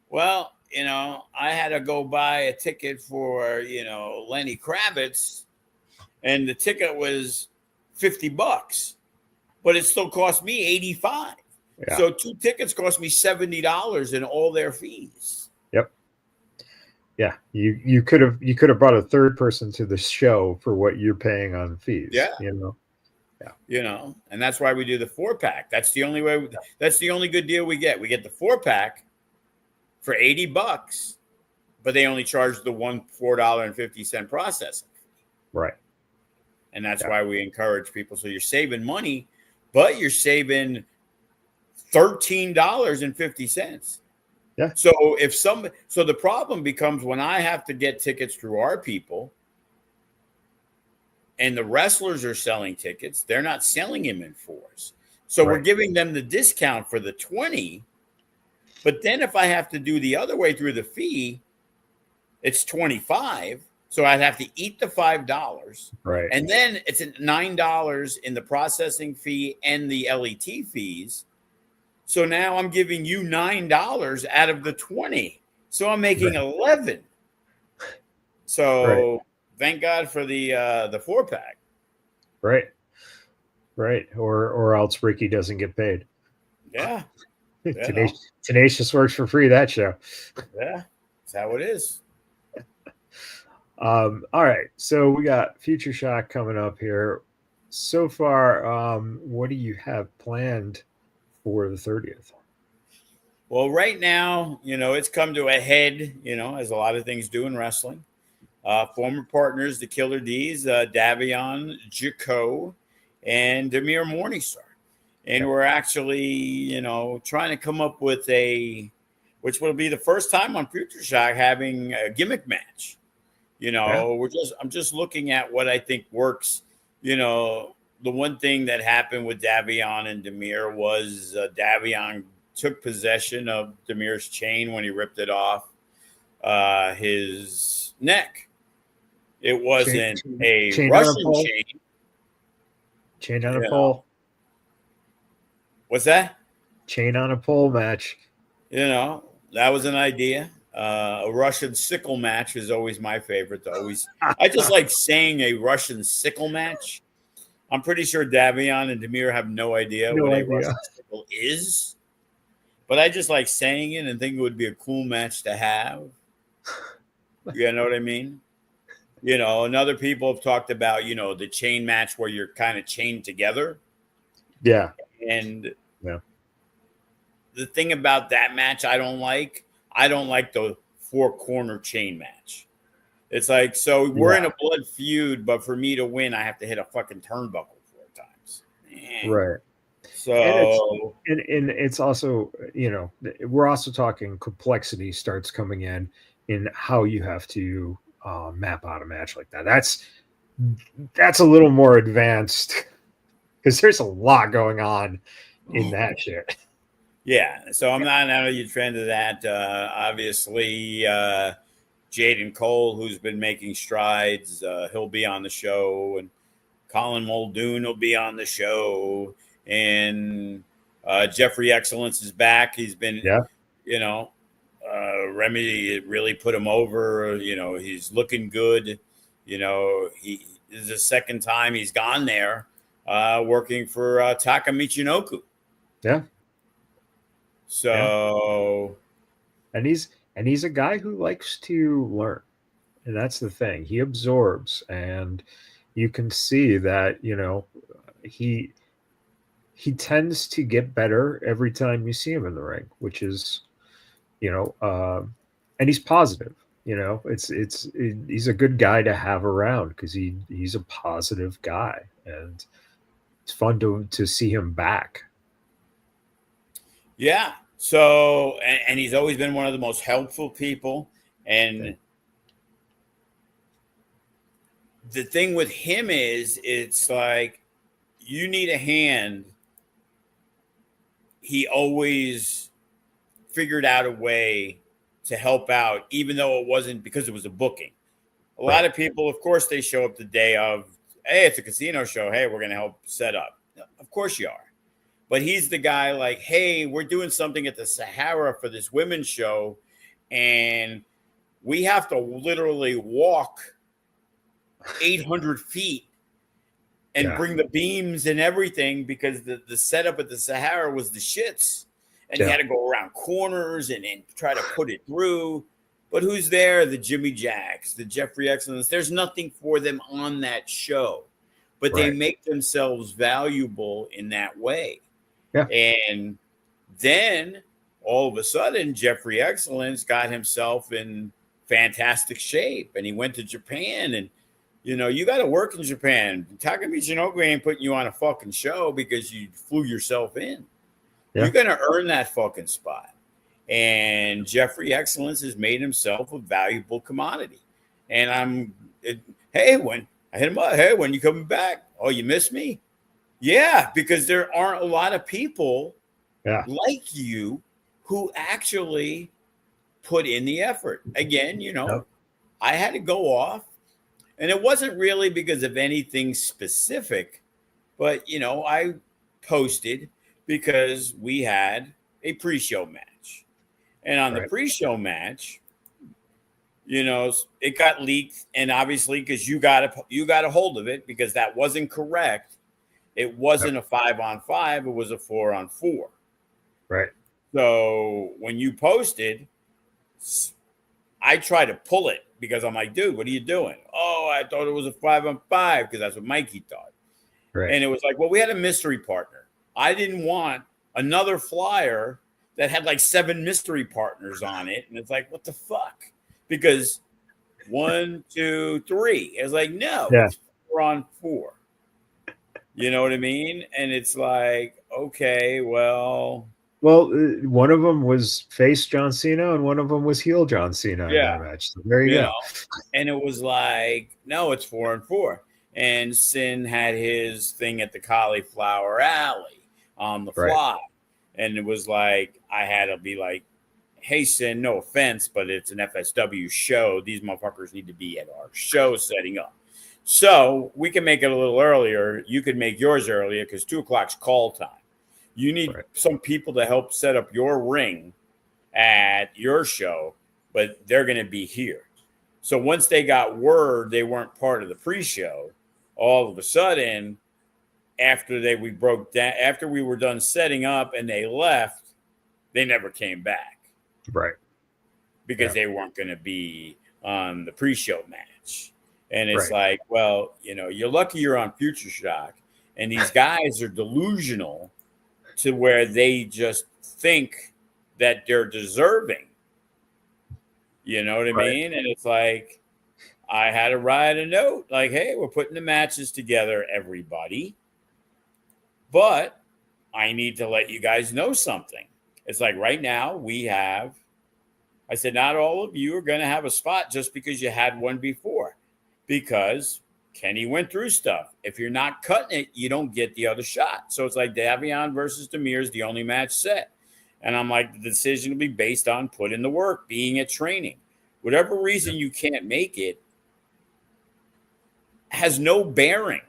B: Well, I had to go buy a ticket for, Lenny Kravitz, and the ticket was $50, but it still cost me $85. Yeah. So 2 tickets cost me $70 in all their fees.
A: Yep. Yeah, you could have brought a third person to the show for what you're paying on fees.
B: Yeah.
A: Yeah.
B: And that's why we do the 4-pack. That's the only way. That's the only good deal we get. We get the 4-pack for $80, but they only charge the $4.50 processing.
A: Right.
B: And that's why we encourage people. So you're saving money, but you're saving $13.50.
A: Yeah.
B: So so the problem becomes when I have to get tickets through our people and the wrestlers are selling tickets, they're not selling them in fours. So we're giving them the discount for the 20. But then if I have to do the other way through the fee, it's 25. So I'd have to eat the $5.
A: Right.
B: And then it's $9 in the processing fee and the LET fees. So now I'm giving you $9 out of the 20. So I'm making 11. So thank God for the 4-pack.
A: Right. Right. Or else Ricky doesn't get paid.
B: Yeah.
A: Tenacious works for free that show.
B: Yeah. That's how it is.
A: All right. So we got Future Shock coming up here. So far, what do you have planned for the 30th?
B: Well, right now, it's come to a head, as a lot of things do in wrestling. Former partners, the Killer D's, Davion, Jaco, and Demir Morningstar. And we're actually, trying to come up with which will be the first time on Future Shock having a gimmick match. I'm just looking at what I think works. The one thing that happened with Davion and Demir was Davion took possession of Demir's chain when he ripped it off his neck. It wasn't a Russian chain.
A: Chain on a pole.
B: What's that?
A: Chain on a pole match.
B: That was an idea. A Russian sickle match is always my favorite. I just like saying a Russian sickle match. I'm pretty sure Davion and Demir have no idea what a Russian sickle is. But I just like saying it and think it would be a cool match to have. You know what I mean? And other people have talked about, the chain match where you're kind of chained together.
A: Yeah.
B: And the thing about that match I don't like the 4-corner chain match. It's like, so we're in a blood feud, but for me to win, I have to hit a fucking turnbuckle 4 times. Man.
A: Right.
B: So
A: and it's also, we're also talking complexity starts coming in how you have to map out a match like that. That's a little more advanced because there's a lot going on in that shit.
B: Yeah, so I'm not a huge fan of that. Obviously, Jaden Cole, who's been making strides, he'll be on the show, and Colin Muldoon will be on the show, and Jeffrey Excellence is back. He's been, Remedy really put him over. He's looking good. He this is the second time he's gone there, working for Taka Michinoku.
A: Yeah.
B: So,
A: and he's a guy who likes to learn, and that's the thing. He absorbs, and you can see that he tends to get better every time you see him in the ring, which is and he's positive. He's a good guy to have around because he's a positive guy, and it's fun to see him back.
B: Yeah. So, and he's always been one of the most helpful people. And the thing with him is, it's like, you need a hand. He always figured out a way to help out, even though it wasn't because it was a booking. A lot of people, of course, they show up the day of, hey, it's a casino show. Hey, we're going to help set up. Of course you are. But he's the guy like, hey, we're doing something at the Sahara for this women's show, and we have to literally walk 800 feet and bring the beams and everything because the setup at the Sahara was the shits. And you had to go around corners and try to put it through. But who's there? The Jimmy Jacks, the Jeffrey Excellence. There's nothing for them on that show. But they make themselves valuable in that way. Yeah. And then all of a sudden, Jeffrey Excellence got himself in fantastic shape. And he went to Japan. And, you got to work in Japan. Taka Michinoku ain't putting you on a fucking show because you flew yourself in. Yeah. You're going to earn that fucking spot. And Jeffrey Excellence has made himself a valuable commodity. And hey, when I hit him up, hey, when you coming back? Oh, you miss me? Yeah, because there aren't a lot of people like you who actually put in the effort. Again, I had to go off, and it wasn't really because of anything specific, but I posted because we had a pre-show match. And on the pre-show match, it got leaked, and obviously because you got a hold of it, because that wasn't correct. It wasn't a 5-on-5, it was a 4-on-4.
A: Right.
B: So when you posted, I tried to pull it because I'm like, dude, what are you doing? Oh, I thought it was a 5-on-5 because that's what Mikey thought. Right. And it was like, well, we had a mystery partner. I didn't want another flyer that had like 7 mystery partners on it. And it's like, what the fuck? Because 1, 2, 3. It's like, no, it's 4-on-4. You know what I mean? And it's like, okay, well,
A: one of them was face John Cena and one of them was heel John Cena in that match. So there you go.
B: And it was like, no, it's 4-on-4. And Sin had his thing at the Cauliflower Alley on the fly. And it was like, I had to be like, hey, Sin, no offense, but it's an FSW show. These motherfuckers need to be at our show setting up. So we can make it a little earlier. You could make yours earlier because 2:00's call time. You need some people to help set up your ring at your show, but they're going to be here. So once they got word they weren't part of the pre-show, all of a sudden, after we were done setting up and they left, they never came back.
A: Right.
B: Because they weren't going to be on the pre-show match. And it's like, well, you're lucky you're on Future Shock. And these guys are delusional to where they just think that they're deserving. You know what I mean? And it's like, I had to write a note like, hey, we're putting the matches together, everybody. But I need to let you guys know something. It's like right now I said, not all of you are going to have a spot just because you had one before. Because Kenny went through stuff. If you're not cutting it, you don't get the other shot. So it's like Davion versus Demir is the only match set. And I'm like, the decision will be based on put in the work, being at training. Whatever reason you can't make it has no bearing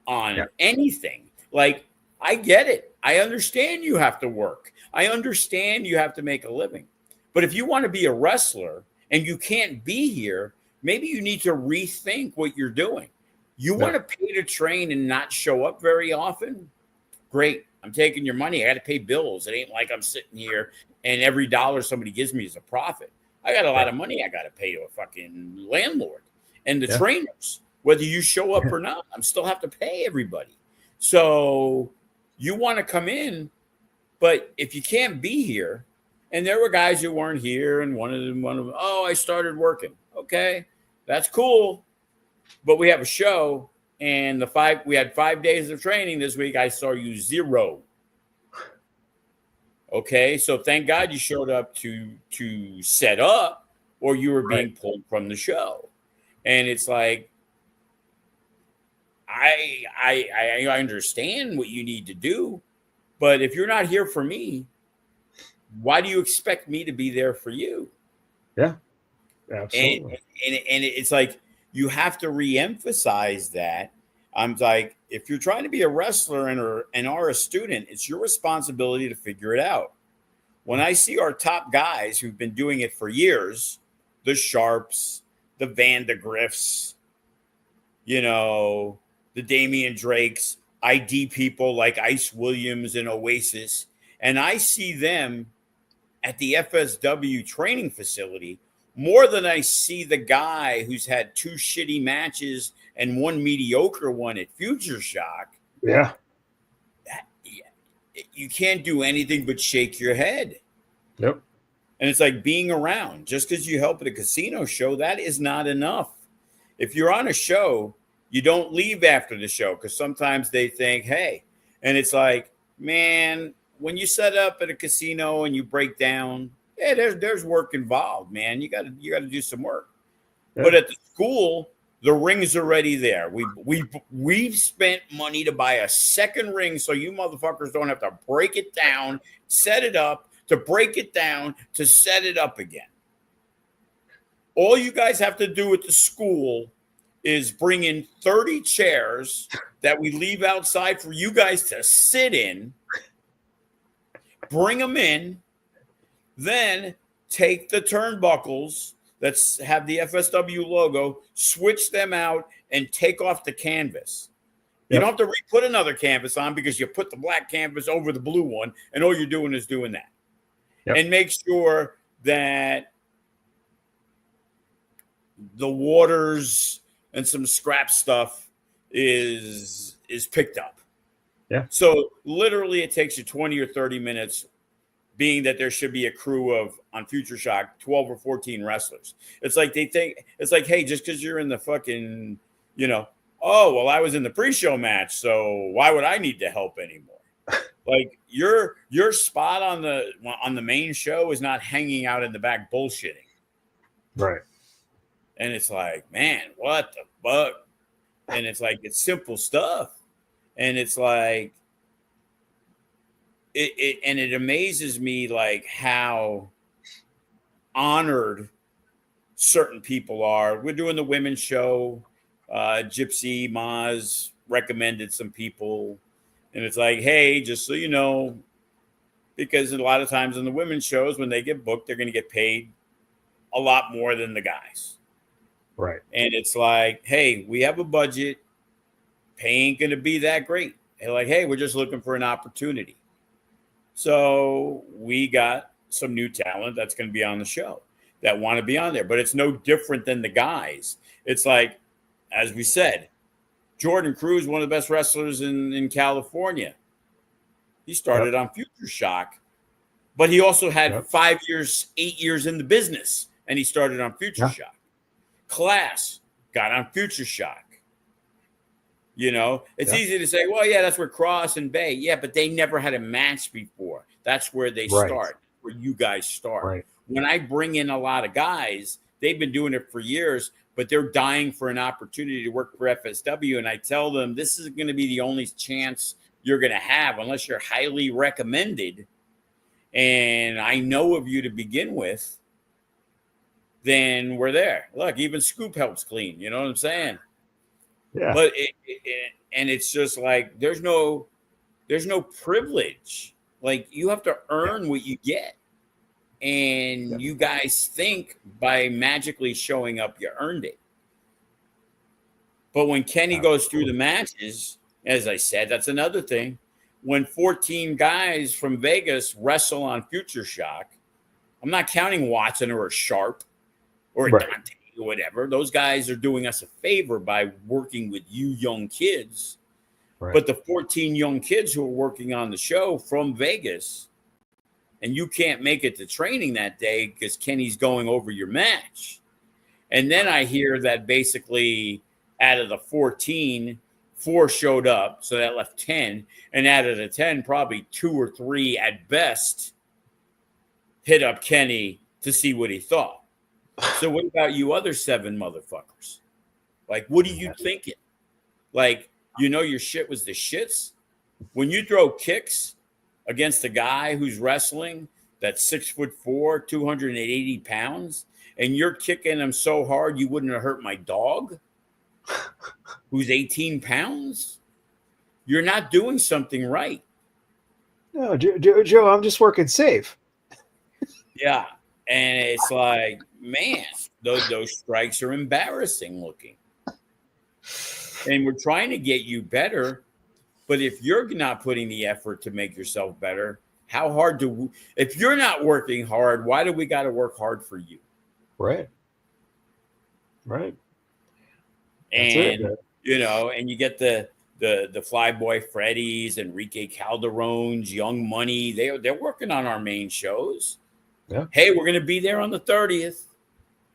B: on anything. Like, I get it. I understand you have to work. I understand you have to make a living. But if you want to be a wrestler and you can't be here, maybe you need to rethink what you're doing. You want to pay to train and not show up very often? Great. I'm taking your money. I got to pay bills. It ain't like I'm sitting here and every dollar somebody gives me is a profit. I got a lot of money I got to pay to a fucking landlord. And the trainers, whether you show up or not, I'm still have to pay everybody. So you want to come in, but if you can't be here, and there were guys who weren't here, and one of them, oh, I started working. Okay, that's cool. But we have a show, and we had 5 days of training this week. I saw you 0. Okay, so thank God you showed up to set up, or you were being pulled from the show. And it's like, I understand what you need to do, but if you're not here for me, why do you expect me to be there for you?
A: Yeah, absolutely.
B: And it's like, you have to reemphasize that. I'm like, if you're trying to be a wrestler and are a student, it's your responsibility to figure it out. When I see our top guys who've been doing it for years, the Sharps, the Vandegriffs, the Damian Drakes, ID people like Ice Williams and Oasis, and I see them at the FSW training facility more than I see the guy who's had 2 shitty matches and 1 mediocre one at Future Shock.
A: Yeah.
B: You can't do anything but shake your head.
A: Nope.
B: And it's like being around. Just because you help at a casino show, that is not enough. If you're on a show, you don't leave after the show because sometimes they think, hey, and it's like, man, when you set up at a casino and you break down, Yeah, there's work involved, man. You gotta do some work.
A: Yeah.
B: But at the school, the ring's already there. We've spent money to buy a second ring so you motherfuckers don't have to break it down, set it up, to break it down, to set it up again. All you guys have to do at the school is bring in 30 chairs that we leave outside for you guys to sit in, bring them in, then take the turnbuckles that have the FSW logo, switch them out, and take off the canvas. You don't have to put another canvas on because you put the black canvas over the blue one, and all you're doing is doing that. And make sure that the waters and some scrap stuff is picked up.
A: Yeah.
B: So literally it takes you 20 or 30 minutes, being that there should be a crew of, on Future Shock, 12 or 14 wrestlers. It's like they think, it's like, hey, just because you're in the fucking, oh, well, I was in the pre-show match, so why would I need to help anymore? Like your spot on the main show is not hanging out in the back bullshitting.
A: Right.
B: And it's like, man, what the fuck? And it's like, it's simple stuff. And it's like, it amazes me like how honored certain people are. We're doing the women's show. Gypsy Maz recommended some people. And it's like, hey, just so you know, because a lot of times in the women's shows, when they get booked, they're going to get paid a lot more than the guys.
A: Right.
B: And it's like, hey, we have a budget. Pay ain't going to be that great. They're like, hey, we're just looking for an opportunity. So we got some new talent that's going to be on the show that want to be on there. But it's no different than the guys. It's like, as we said, Jordan Cruz, one of the best wrestlers in California. He started on Future Shock, but he also had 5 years, 8 years in the business, and he started on Future Shock. Class got on Future Shock. It's easy to say, well, yeah, that's where Cross and Bay. Yeah, but they never had a match before. That's where they start, where you guys start.
A: Right.
B: When I bring in a lot of guys, they've been doing it for years, but they're dying for an opportunity to work for FSW. And I tell them, this is going to be the only chance you're going to have unless you're highly recommended. And I know of you to begin with, then we're there. Look, even Scoop helps clean. You know what I'm saying?
A: Yeah.
B: But it's just like, there's no privilege. Like, you have to earn what you get. And you guys think by magically showing up, you earned it. But when Kenny goes through the matches, as I said, that's another thing. When 14 guys from Vegas wrestle on Future Shock, I'm not counting Watson or Sharp or Dante or whatever. Those guys are doing us a favor by working with you young kids. Right. But the 14 young kids who are working on the show from Vegas, and you can't make it to training that day because Kenny's going over your match. And then I hear that basically out of the 14, 4 showed up. So that left 10. And out of the 10, probably 2 or 3 at best hit up Kenny to see what he thought. So what about you other 7 motherfuckers? Like, what are you thinking? Like, your shit was the shits? When you throw kicks against a guy who's wrestling that's 6'4", 280 pounds, and you're kicking him so hard you wouldn't have hurt my dog, who's 18 pounds, you're not doing something right.
A: No, Joe, I'm just working safe.
B: Yeah, and it's like, man, those strikes are embarrassing looking. And we're trying to get you better. But if you're not putting the effort to make yourself better, how hard if you're not working hard, why do we got to work hard for you?
A: Right. Right.
B: And, and you get the Flyboy Freddy's, Enrique Calderon's, Young Money. They're working on our main shows.
A: Yeah.
B: Hey, we're going to be there on the 30th.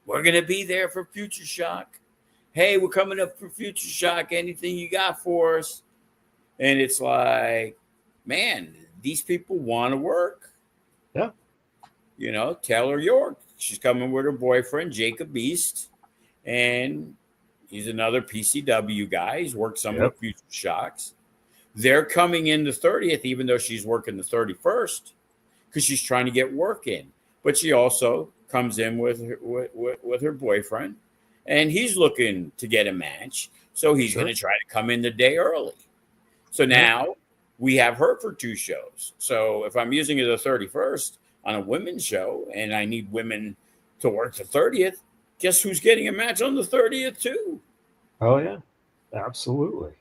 B: We're going to be there for Future Shock. Hey, we're coming up for Future Shock. Anything you got for us? And it's like, man, these people want to work.
A: Yeah.
B: Taylor York. She's coming with her boyfriend, Jacob Beast, and he's another PCW guy. He's worked some with Future Shocks. They're coming in the 30th, even though she's working the 31st, because she's trying to get work in. But she also comes in with her boyfriend, and he's looking to get a match. So he's going to try to come in the day early. So now we have her for 2 shows. So if I'm using it the 31st on a women's show and I need women to work the 30th, guess who's getting a match on the 30th too?
A: Oh, yeah. Absolutely.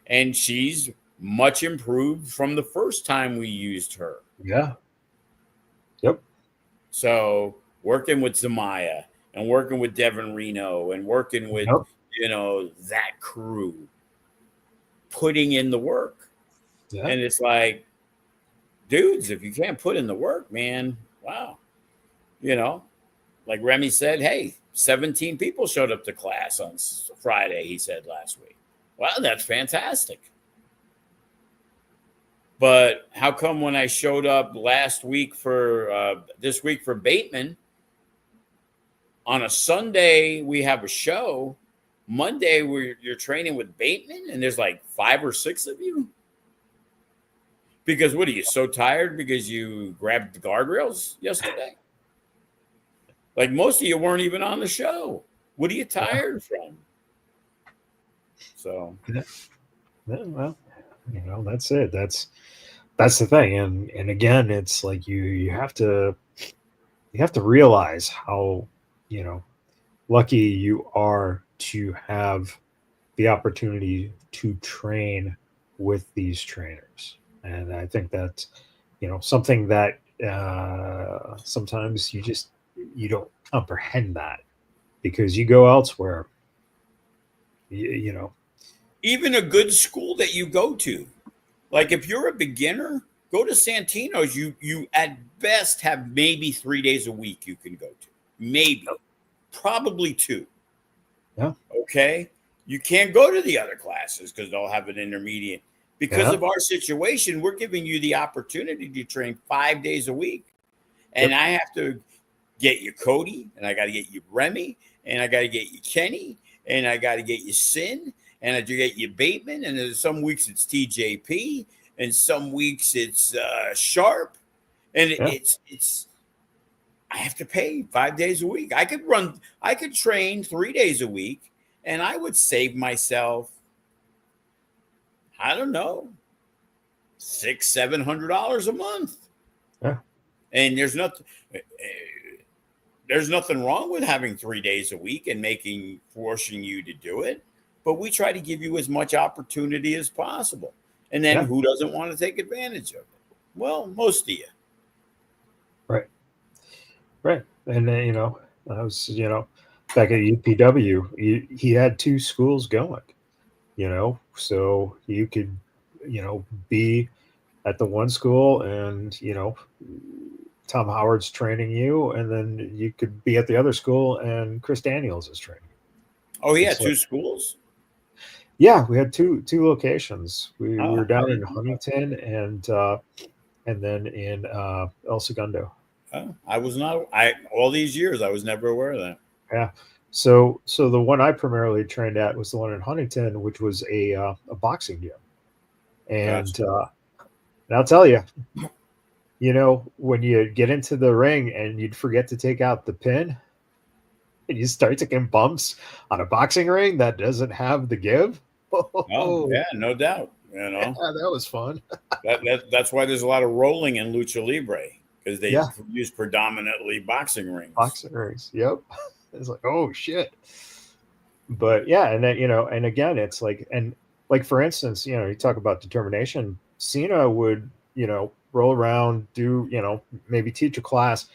B: And she's much improved from the first time we used her.
A: Yeah. Yep.
B: So working with Zamaya and working with Devin Reno and working with, that crew, putting in the work. Yeah. And it's like, dudes, if you can't put in the work, man, wow. Like Remy said, hey, 17 people showed up to class on Friday, he said last week. Well, that's fantastic. But how come when I showed up last week this week for Bateman, on a Sunday we have a show, Monday you're training with Bateman and there's like 5 or 6 of you? Because what are you, so tired because you grabbed the guardrails yesterday? Like most of you weren't even on the show. What are you tired from? So,
A: yeah, well, that's it. That's the thing. And again, it's like you have to realize how, lucky you are to have the opportunity to train with these trainers. And I think that's, something that sometimes you don't comprehend that because you go elsewhere,
B: even a good school that you go to. Like if you're a beginner, go to Santino's. You at best have maybe 3 days a week you can go to. Maybe. Probably 2.
A: Yeah.
B: Okay. You can't go to the other classes because they'll have an intermediate. Because of our situation, we're giving you the opportunity to train 5 days a week. And I have to get you Cody, and I got to get you Remy, and I got to get you Kenny, and I got to get you Sin, and I have to get you Bateman. And there's some weeks it's TJP, and some weeks it's Sharp. And it's I have to pay 5 days a week. I could train 3 days a week, and I would save myself, I don't know, $600-700 a month.
A: Yeah.
B: And there's nothing wrong with having 3 days a week and forcing you to do it. But we try to give you as much opportunity as possible. And then who doesn't want to take advantage of it? Well, most of you.
A: Right. And then, I was, back at UPW, he had 2 schools going, so you could, be at the one school and, Tom Howard's training you, and then you could be at the other school and Chris Daniels is training.
B: Oh, he had 2 schools?
A: Yeah, we had two locations. We were down in Huntington and then in El Segundo.
B: Oh, all these years I was never aware of that.
A: Yeah. So the one I primarily trained at was the one in Huntington, which was a boxing gym. And I'll tell you, when you get into the ring and you'd forget to take out the pin and you start taking bumps on a boxing ring that doesn't have the give.
B: Oh, yeah, no doubt.
A: Yeah, that was fun.
B: That's why there's a lot of rolling in Lucha Libre, because they use predominantly boxing rings.
A: Boxing rings, yep. It's like, oh shit. But yeah, and then and again, it's like, and like for instance, you talk about determination. Cena would, roll around, do, maybe teach a class.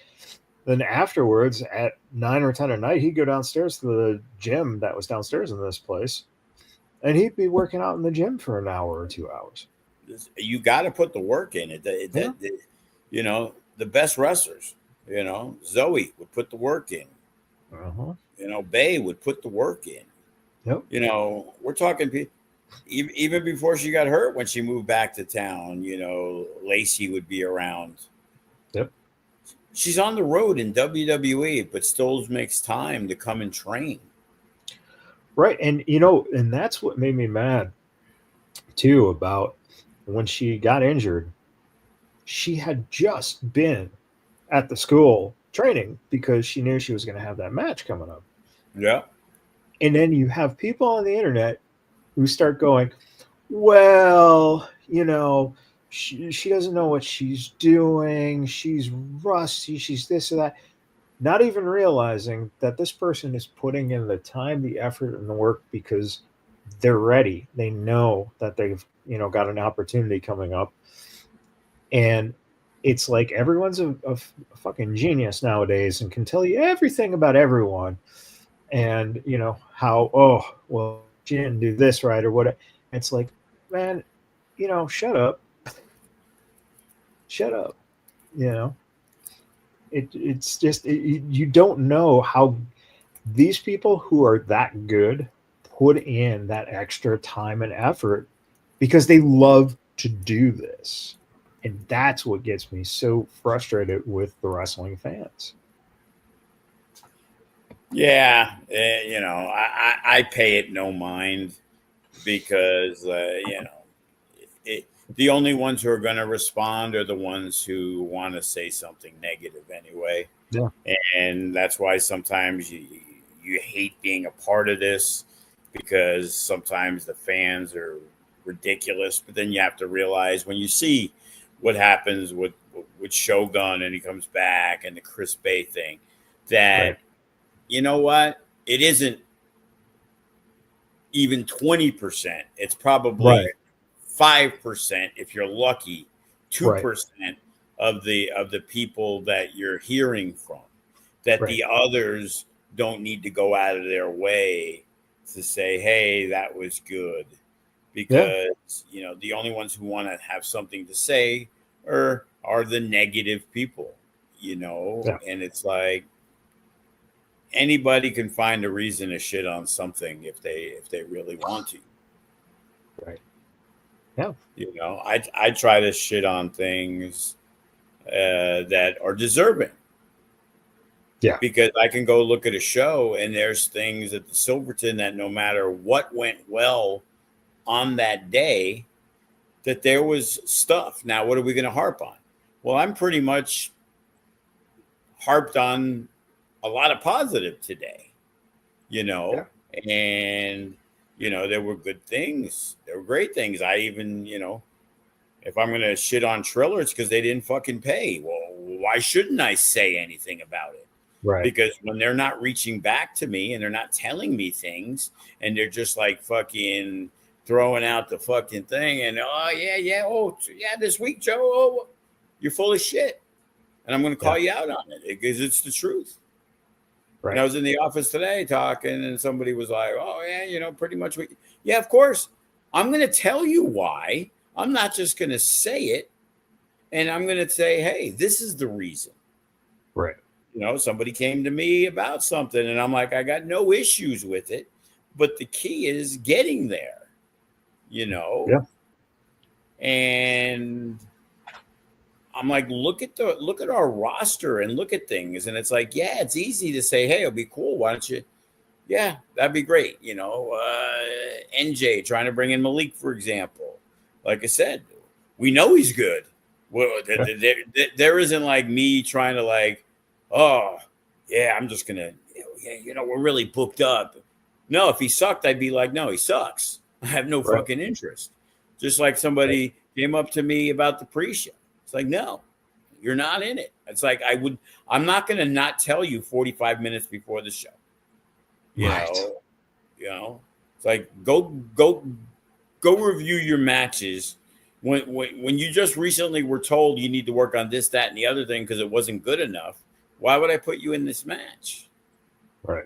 A: Then afterwards, at 9 or 10 at night, he'd go downstairs to the gym that was downstairs in this place, and he'd be working out in the gym for an hour or 2 hours.
B: You got to put the work in it. The best wrestlers, Zoe would put the work in. Bay would put the work in.
A: Yep.
B: We're talking even before she got hurt, when she moved back to town, Lacey would be around.
A: Yep.
B: She's on the road in WWE, but still makes time to come and train.
A: Right. And, and that's what made me mad, too, about when she got injured. She had just been at the school training because she knew she was going to have that match coming up.
B: Yeah.
A: And then you have people on the internet who start going, well, she doesn't know what she's doing. She's rusty. She's this or that. Not even realizing that this person is putting in the time, the effort, and the work because they're ready. They know that they've, got an opportunity coming up. And it's like everyone's a fucking genius nowadays and can tell you everything about everyone. And, how, oh, well, she didn't do this right or what. It's like, man, shut up. Shut up. It's just, you don't know how these people who are that good put in that extra time and effort because they love to do this. And that's what gets me so frustrated with the wrestling fans.
B: Yeah, I pay it no mind because the only ones who are going to respond are the ones who want to say something negative anyway.
A: Yeah,
B: and that's why sometimes you hate being a part of this because sometimes the fans are ridiculous. But then you have to realize when you see what happens with Shogun and he comes back and the Chris Bay thing, that
A: right.
B: You know what? It isn't even 20%. It's probably 5% if you're lucky. 2% of the people that you're hearing from. That the others don't need to go out of their way to say, "Hey, that was good," because the only ones who want to have something to say are the negative people. And it's like, anybody can find a reason to shit on something if they really want to.
A: Right. Yeah.
B: I try to shit on things that are deserving.
A: Yeah.
B: Because I can go look at a show and there's things at the Silverton that no matter what went well on that day, that there was stuff. Now, what are we going to harp on? Well, I'm pretty much harped on a lot of positive today, and, there were good things. There were great things. I even, if I'm going to shit on Triller, it's because they didn't fucking pay. Well, why shouldn't I say anything about it?
A: Right.
B: Because when they're not reaching back to me and they're not telling me things and they're just like fucking throwing out the fucking thing and, this week, Joe, you're full of shit. And I'm going to call you out on it because it's the truth. Right. And I was in the office today talking and somebody was like, oh, yeah, pretty much. Yeah, of course. I'm going to tell you why. I'm not just going to say it. And I'm going to say, hey, this is the reason.
A: Right.
B: Somebody came to me about something and I'm like, I got no issues with it. But the key is getting there,
A: Yeah.
B: And I'm like, look at our roster and look at things. And it's like, yeah, it's easy to say, hey, it'll be cool. Why don't you? Yeah, that'd be great. NJ trying to bring in Malik, for example. Like I said, we know he's good. Well, there isn't like me trying to like, oh, yeah, I'm just going to, we're really booked up. No, if he sucked, I'd be like, no, he sucks. I have no fucking interest. Just like somebody came up to me about the pre-show. It's like, no, you're not in it. It's like, I'm not going to not tell you 45 minutes before the show. You know, it's like, go review your matches. When you just recently were told you need to work on this, that, and the other thing because it wasn't good enough, why would I put you in this match?
A: Right.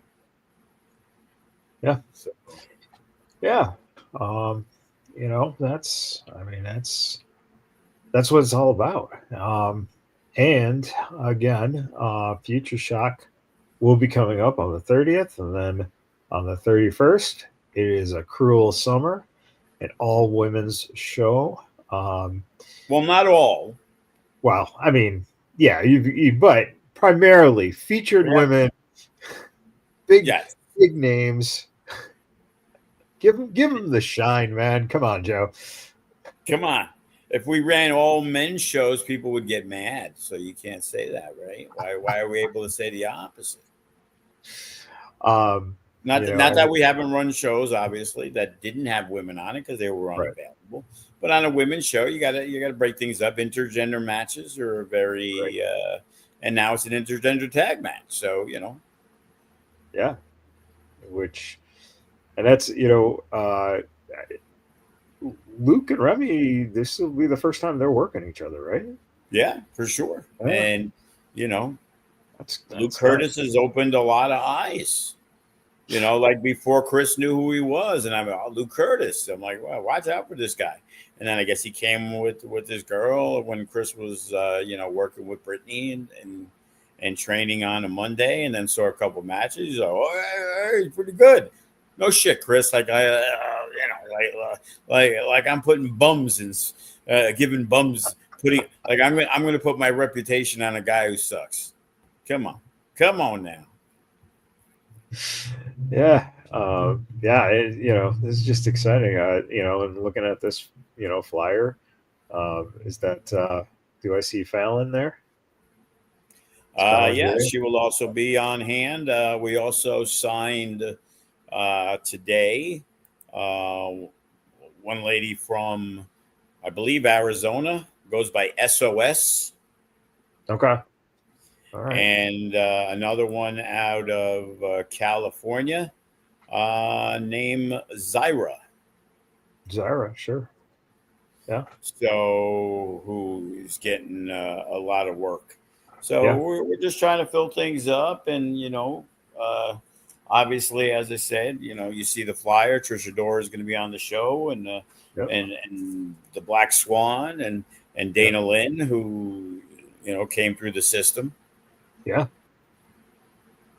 A: Yeah.
B: So.
A: Yeah. That's what it's all about. And again, Future Shock will be coming up on the 30th, and then on the 31st, it is a Cruel Summer, an all women's show.
B: Well, not all.
A: Well, I mean, yeah, but primarily featured women, big
B: Yes.
A: big names. Give them the shine, man. Come on, Joe.
B: Come on. If we ran all men's shows, people would get mad. So you can't say that, right? Why are we able to say the opposite? Not that we haven't run shows, obviously, that didn't have women on it because they were unavailable. Right. But on a women's show, you gotta break things up. Intergender matches are very, and now it's an intergender tag match. So
A: yeah, and that's Luke and Remy. This will be the first time they're working each other, right?
B: Yeah, for sure. Yeah. And
A: that's
B: Luke Curtis has opened a lot of eyes. Like before Chris knew who he was, and I'm Luke Curtis. I'm like, well, watch out for this guy. And then I guess he came with this girl when Chris was, working with Brittany and training on a Monday, and then saw a couple matches. He's like, oh, he's pretty good. No shit, Chris. Like like I'm putting bums and giving bums I'm going to put my reputation on a guy who sucks. Come on now.
A: Yeah. This is just exciting. And looking at this, flyer, is that, do I see Fallon there?
B: Yeah, she will also be on hand. We also signed today one lady from, I believe, Arizona, goes by SOS.
A: Okay. All right.
B: And another one out of California, named Zyra.
A: Zyra, sure. Yeah.
B: So who is getting a lot of work. So we're just trying to fill things up. And, obviously, as I said, you see the flyer. Trisha Dora is going to be on the show, and and the Black Swan and Dana Lynn, who, came through the system.
A: Yeah.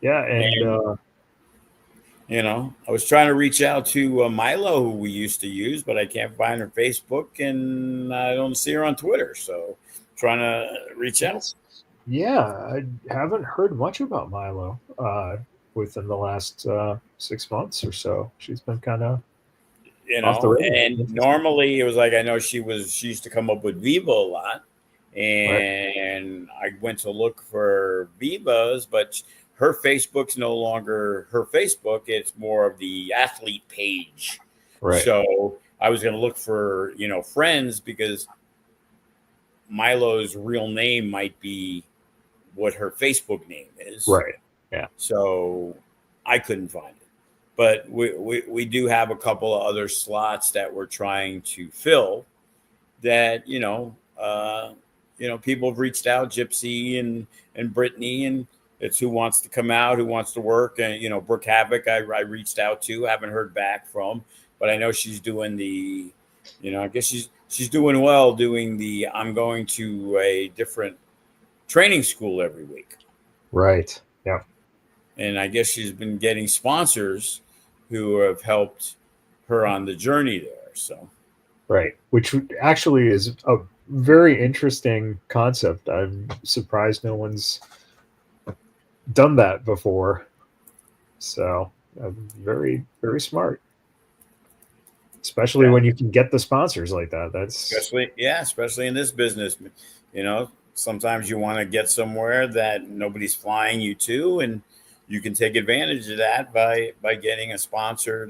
A: Yeah. And
B: I was trying to reach out to Milo, who we used to use, but I can't find her Facebook, and I don't see her on Twitter. So trying to reach out.
A: Yeah. I haven't heard much about Milo within the last 6 months or so. She's been kind of off the radar.
B: And normally it was like, I know she used to come up with Viva a lot. And I went to look for Viva's, but her Facebook's no longer her Facebook. It's more of the athlete page.
A: Right.
B: So I was going to look for, friends, because Milo's real name might be what her Facebook name is.
A: Right. Yeah.
B: So I couldn't find it. But we do have a couple of other slots that we're trying to fill that, people have reached out, Gypsy and Brittany, and it's who wants to come out, who wants to work. And, Brooke Havoc, I reached out to, haven't heard back from, but I know she's doing the, I guess she's doing well doing the, I'm going to a different training school every week.
A: Right. Yeah.
B: And I guess she's been getting sponsors who have helped her on the journey there. So.
A: Right. Which actually is a very interesting concept. I'm surprised no one's done that before. So very, very smart. Especially when you can get the sponsors like that. That's
B: especially in this business. Sometimes you want to get somewhere that nobody's flying you to, and you can take advantage of that by getting a sponsor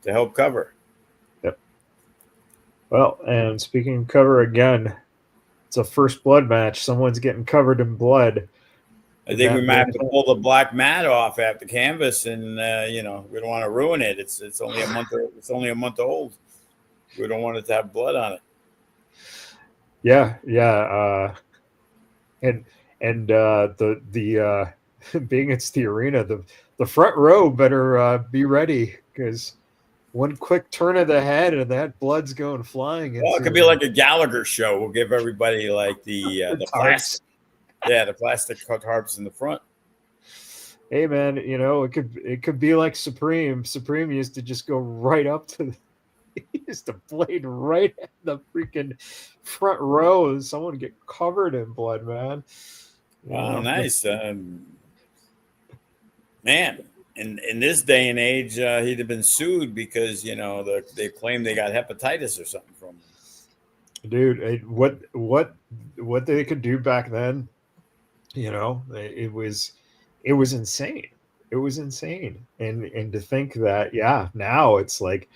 B: to help cover.
A: Yep. Well, and speaking of cover again, it's a first blood match. Someone's getting covered in blood.
B: I think we might have to pull the black mat off at the canvas, and we don't want to ruin it. It's only a month. It's only a month old. We don't want it to have blood on it.
A: Yeah. And the being it's the arena, the front row better be ready, because one quick turn of the head and that blood's going flying.
B: Well, it could be like a Gallagher show. We'll give everybody like the plastic. Yeah, the plastic tarps in the front.
A: Hey man, it could be like Supreme. Supreme used to just go right up to he used to blade right at the freaking front row and someone get covered in blood, man.
B: Oh, nice. Man, in this day and age, he'd have been sued because, they claim they got hepatitis or something from him.
A: Dude, what they could do back then, it was insane. It was insane. And to think that, yeah, now it's like,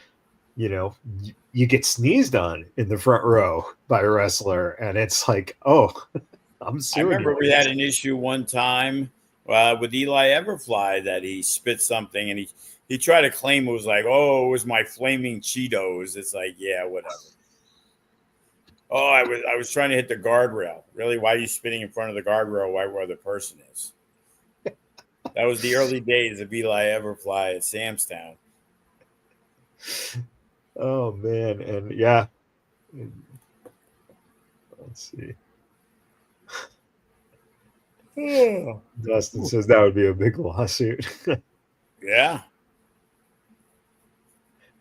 A: you get sneezed on in the front row by a wrestler, and it's like, oh, I'm
B: I
A: suing
B: remember
A: you.
B: we had an issue one time with Eli Everfly that he spit something and he tried to claim it was like, oh, it was my flaming Cheetos. It's like, yeah, whatever. Oh, I was trying to hit the guardrail. Really? Why are you spitting in front of the guardrail right where the person is? That was the early days of Eli Everfly at Samstown.
A: Oh man, and yeah. Let's see. Dustin says that would be a big lawsuit.
B: Yeah.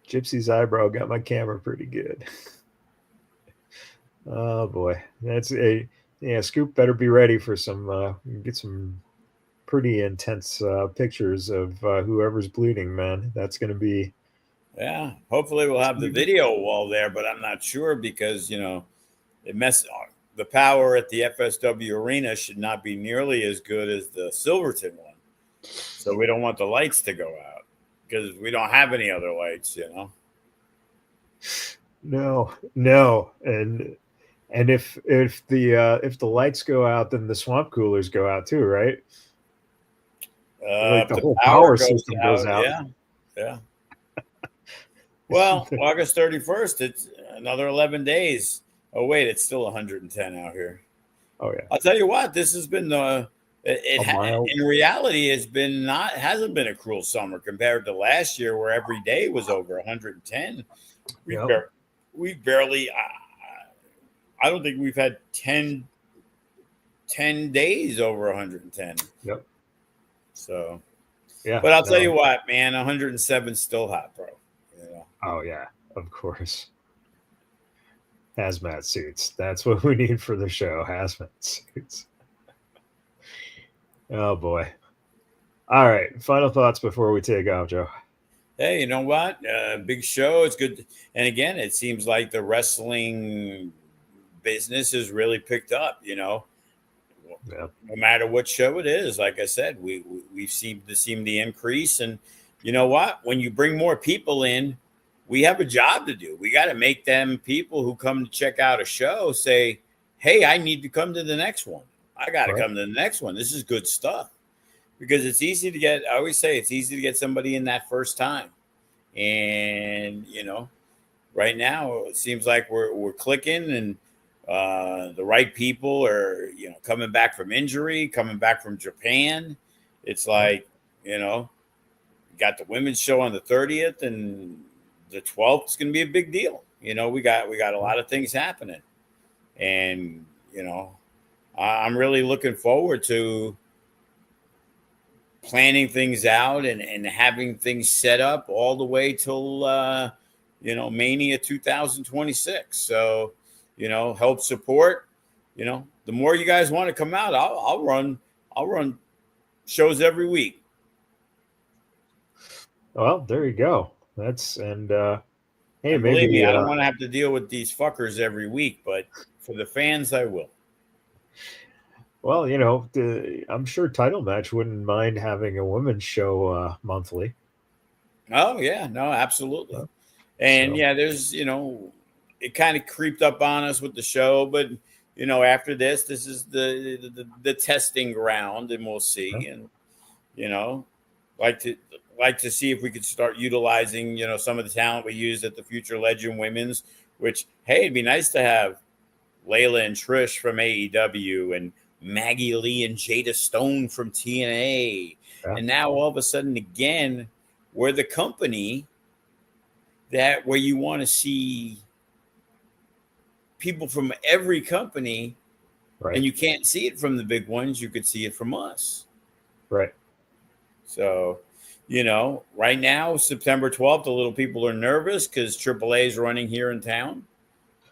A: Gypsy's eyebrow got my camera pretty good. Oh boy, that's a Scoop better be ready for some. Get some pretty intense pictures of whoever's bleeding, man. That's gonna be.
B: Yeah. Hopefully we'll have the video wall there, but I'm not sure because the power at the FSW arena should not be nearly as good as the Silverton one. So we don't want the lights to go out because we don't have any other lights,
A: No, and if the lights go out, then the swamp coolers go out too, right? Like the whole power system goes out.
B: Yeah. Well, August 31st, it's another 11 days. Oh wait, it's still 110 out here.
A: Oh yeah.
B: I'll tell you what, this has been in reality hasn't been a cruel summer compared to last year where every day was over 110. We barely I don't think we've had 10 days over 110.
A: Yep.
B: So
A: yeah.
B: But I'll tell you what, man, 107 is still hot, bro.
A: Oh yeah, of course. Hazmat suits. That's what we need for the show. Hazmat suits. Oh boy. All right. Final thoughts before we take off, Joe.
B: Hey, you know what? Big show. It's good. And again, it seems like the wrestling business has really picked up, No matter what show it is, like I said, we've seen the increase. And you know what? When you bring more people in, we have a job to do. We got to make them people who come to check out a show say, hey, I need to come to the next one. I got to come to the next one. This is good stuff. Because it's easy to get, I always say it's easy to get somebody in that first time. And, right now it seems like we're clicking and the right people are, coming back from injury, coming back from Japan. It's like, got the women's show on the 30th and the 12th is going to be a big deal. We got a lot of things happening. And, I'm really looking forward to planning things out and having things set up all the way till Mania 2026. So help support. The more you guys want to come out, I'll run shows every week.
A: Well, there you go. Hey,
B: and believe me, I don't want to have to deal with these fuckers every week, but for the fans, I will.
A: Well, I'm sure Title Match wouldn't mind having a women's show monthly.
B: Oh, yeah. No, absolutely. And, there's, it kind of creeped up on us with the show. But, after this is the testing ground, and we'll see. Yeah. And, like to see if we could start utilizing, some of the talent we used at the Future Legend Women's, which, hey, it'd be nice to have Layla and Trish from AEW and Maggie Lee and Jada Stone from TNA. Yeah. And now all of a sudden, again, we're the company where you want to see people from every company, right? And you can't see it from the big ones. You could see it from us.
A: Right.
B: So, right now, September 12th, the little people are nervous because AAA is running here in town.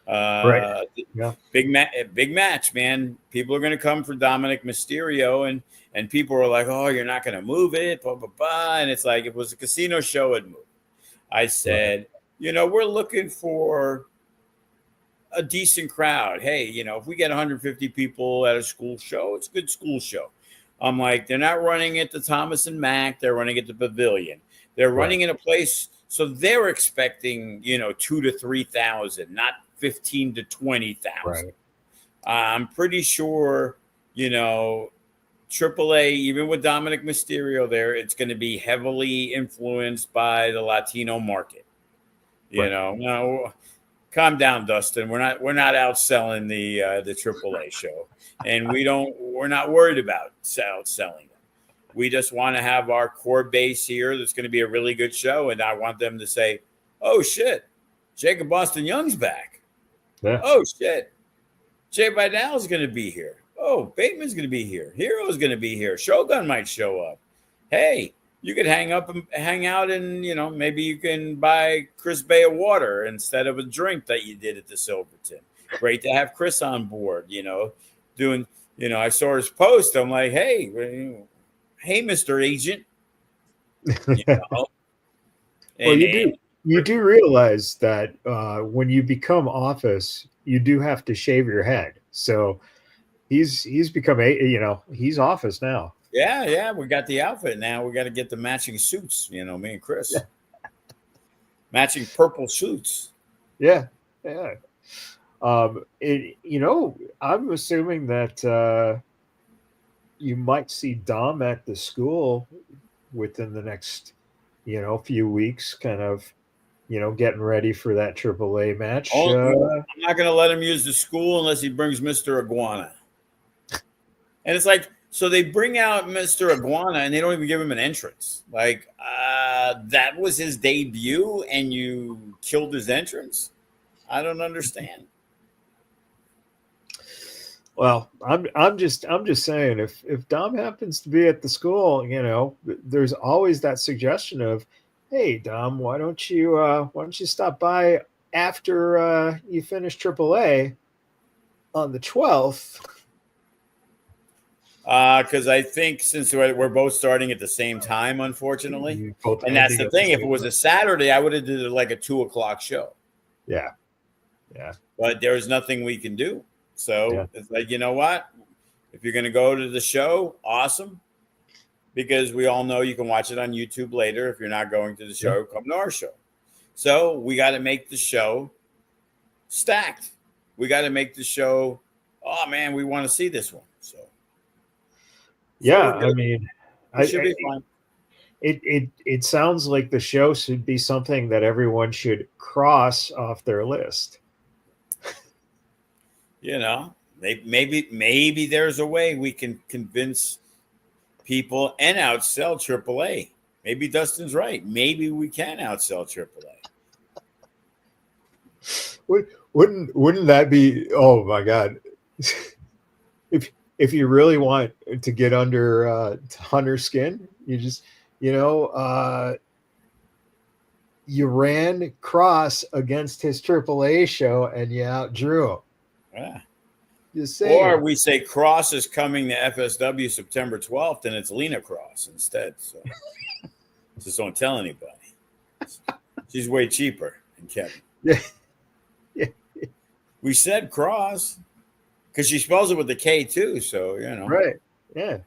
A: Right. Yeah.
B: Big match, man. People are going to come for Dominic Mysterio, and people are like, "Oh, you're not going to move it," blah blah blah. And it's like, if it was a casino show, it'd move. I said, we're looking for a decent crowd. Hey, if we get 150 people at a school show, it's a good school show. I'm like, they're not running at the Thomas and Mack. They're running at the Pavilion. They're running in a place, so they're expecting, 2,000 to 3,000, not 15 to 20,000.
A: Right.
B: I'm pretty sure, AAA, even with Dominic Mysterio there, it's going to be heavily influenced by the Latino market. No, calm down, Dustin. We're not outselling the AAA show, and we're not worried about outselling them. We just want to have our core base here. That's going to be a really good show, and I want them to say, "Oh shit, Jacob Boston Young's back.
A: Yeah.
B: Oh shit, Jay Vidal's going to be here. Oh, Bateman's going to be here. Hero's going to be here. Shogun might show up. Hey, you could hang out, and maybe you can buy Chris Bay a water instead of a drink that you did at the Silverton. Great to have Chris on board. Doing. I saw his post. I'm like, hey, Mr. Agent.
A: Well, you do realize that when you become Office, you do have to shave your head. So he's become he's Office now.
B: Yeah, we got the outfit now. We got to get the matching suits. Me and Chris, matching purple suits.
A: Yeah. I'm assuming that you might see Dom at the school within the next, few weeks, kind of, getting ready for that AAA match.
B: I'm not going to let him use the school unless he brings Mr. Iguana. And it's like, so they bring out Mr. Iguana and they don't even give him an entrance. Like, that was his debut and you killed his entrance? I don't understand.
A: Well, I'm just saying, if Dom happens to be at the school, there's always that suggestion of, hey, Dom, why don't you stop by after you finish AAA on the 12th?
B: Because I think since we're both starting at the same time, unfortunately, and that's the thing. If it was a Saturday, I would have did it like a 2:00 show.
A: Yeah.
B: But there's nothing we can do. So it's like, you know what? If you're going to go to the show, awesome. Because we all know you can watch it on YouTube later. If you're not going to the show, come to our show. So we got to make the show stacked. We got to make the show, oh, man, we want to see this one. So.
A: Yeah, I mean,
B: it should be fun.
A: It sounds like the show should be something that everyone should cross off their list.
B: Maybe there's a way we can convince people and outsell AAA. Maybe Dustin's right. Maybe we can outsell AAA.
A: Wouldn't that be? Oh my God! If you really want to get under Hunter's skin, you just you ran Cross against his AAA show and you outdrew him.
B: Yeah.
A: Or
B: we say Cross is coming to FSW September 12th, and it's Lena Cross instead. So just don't tell anybody. She's way cheaper than Kevin.
A: Yeah.
B: We said Cross because she spells it with the K too. So
A: Right. Yeah.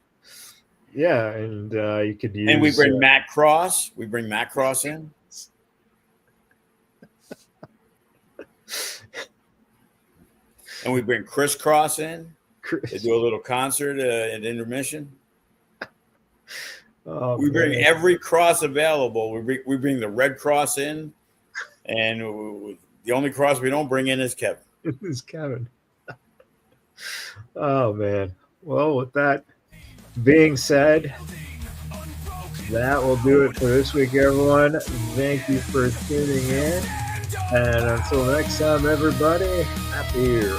A: Yeah, and you could use.
B: And we bring Matt Cross. We bring Matt Cross in. And we bring Chris Cross in. They do a little concert at intermission.
A: Oh,
B: we bring every cross available. We bring the Red Cross in, and the only cross we don't bring in is Kevin.
A: It's Kevin. Oh man. Well, with that being said, that will do it for this week, everyone. Thank you for tuning in. And until next time, everybody, happy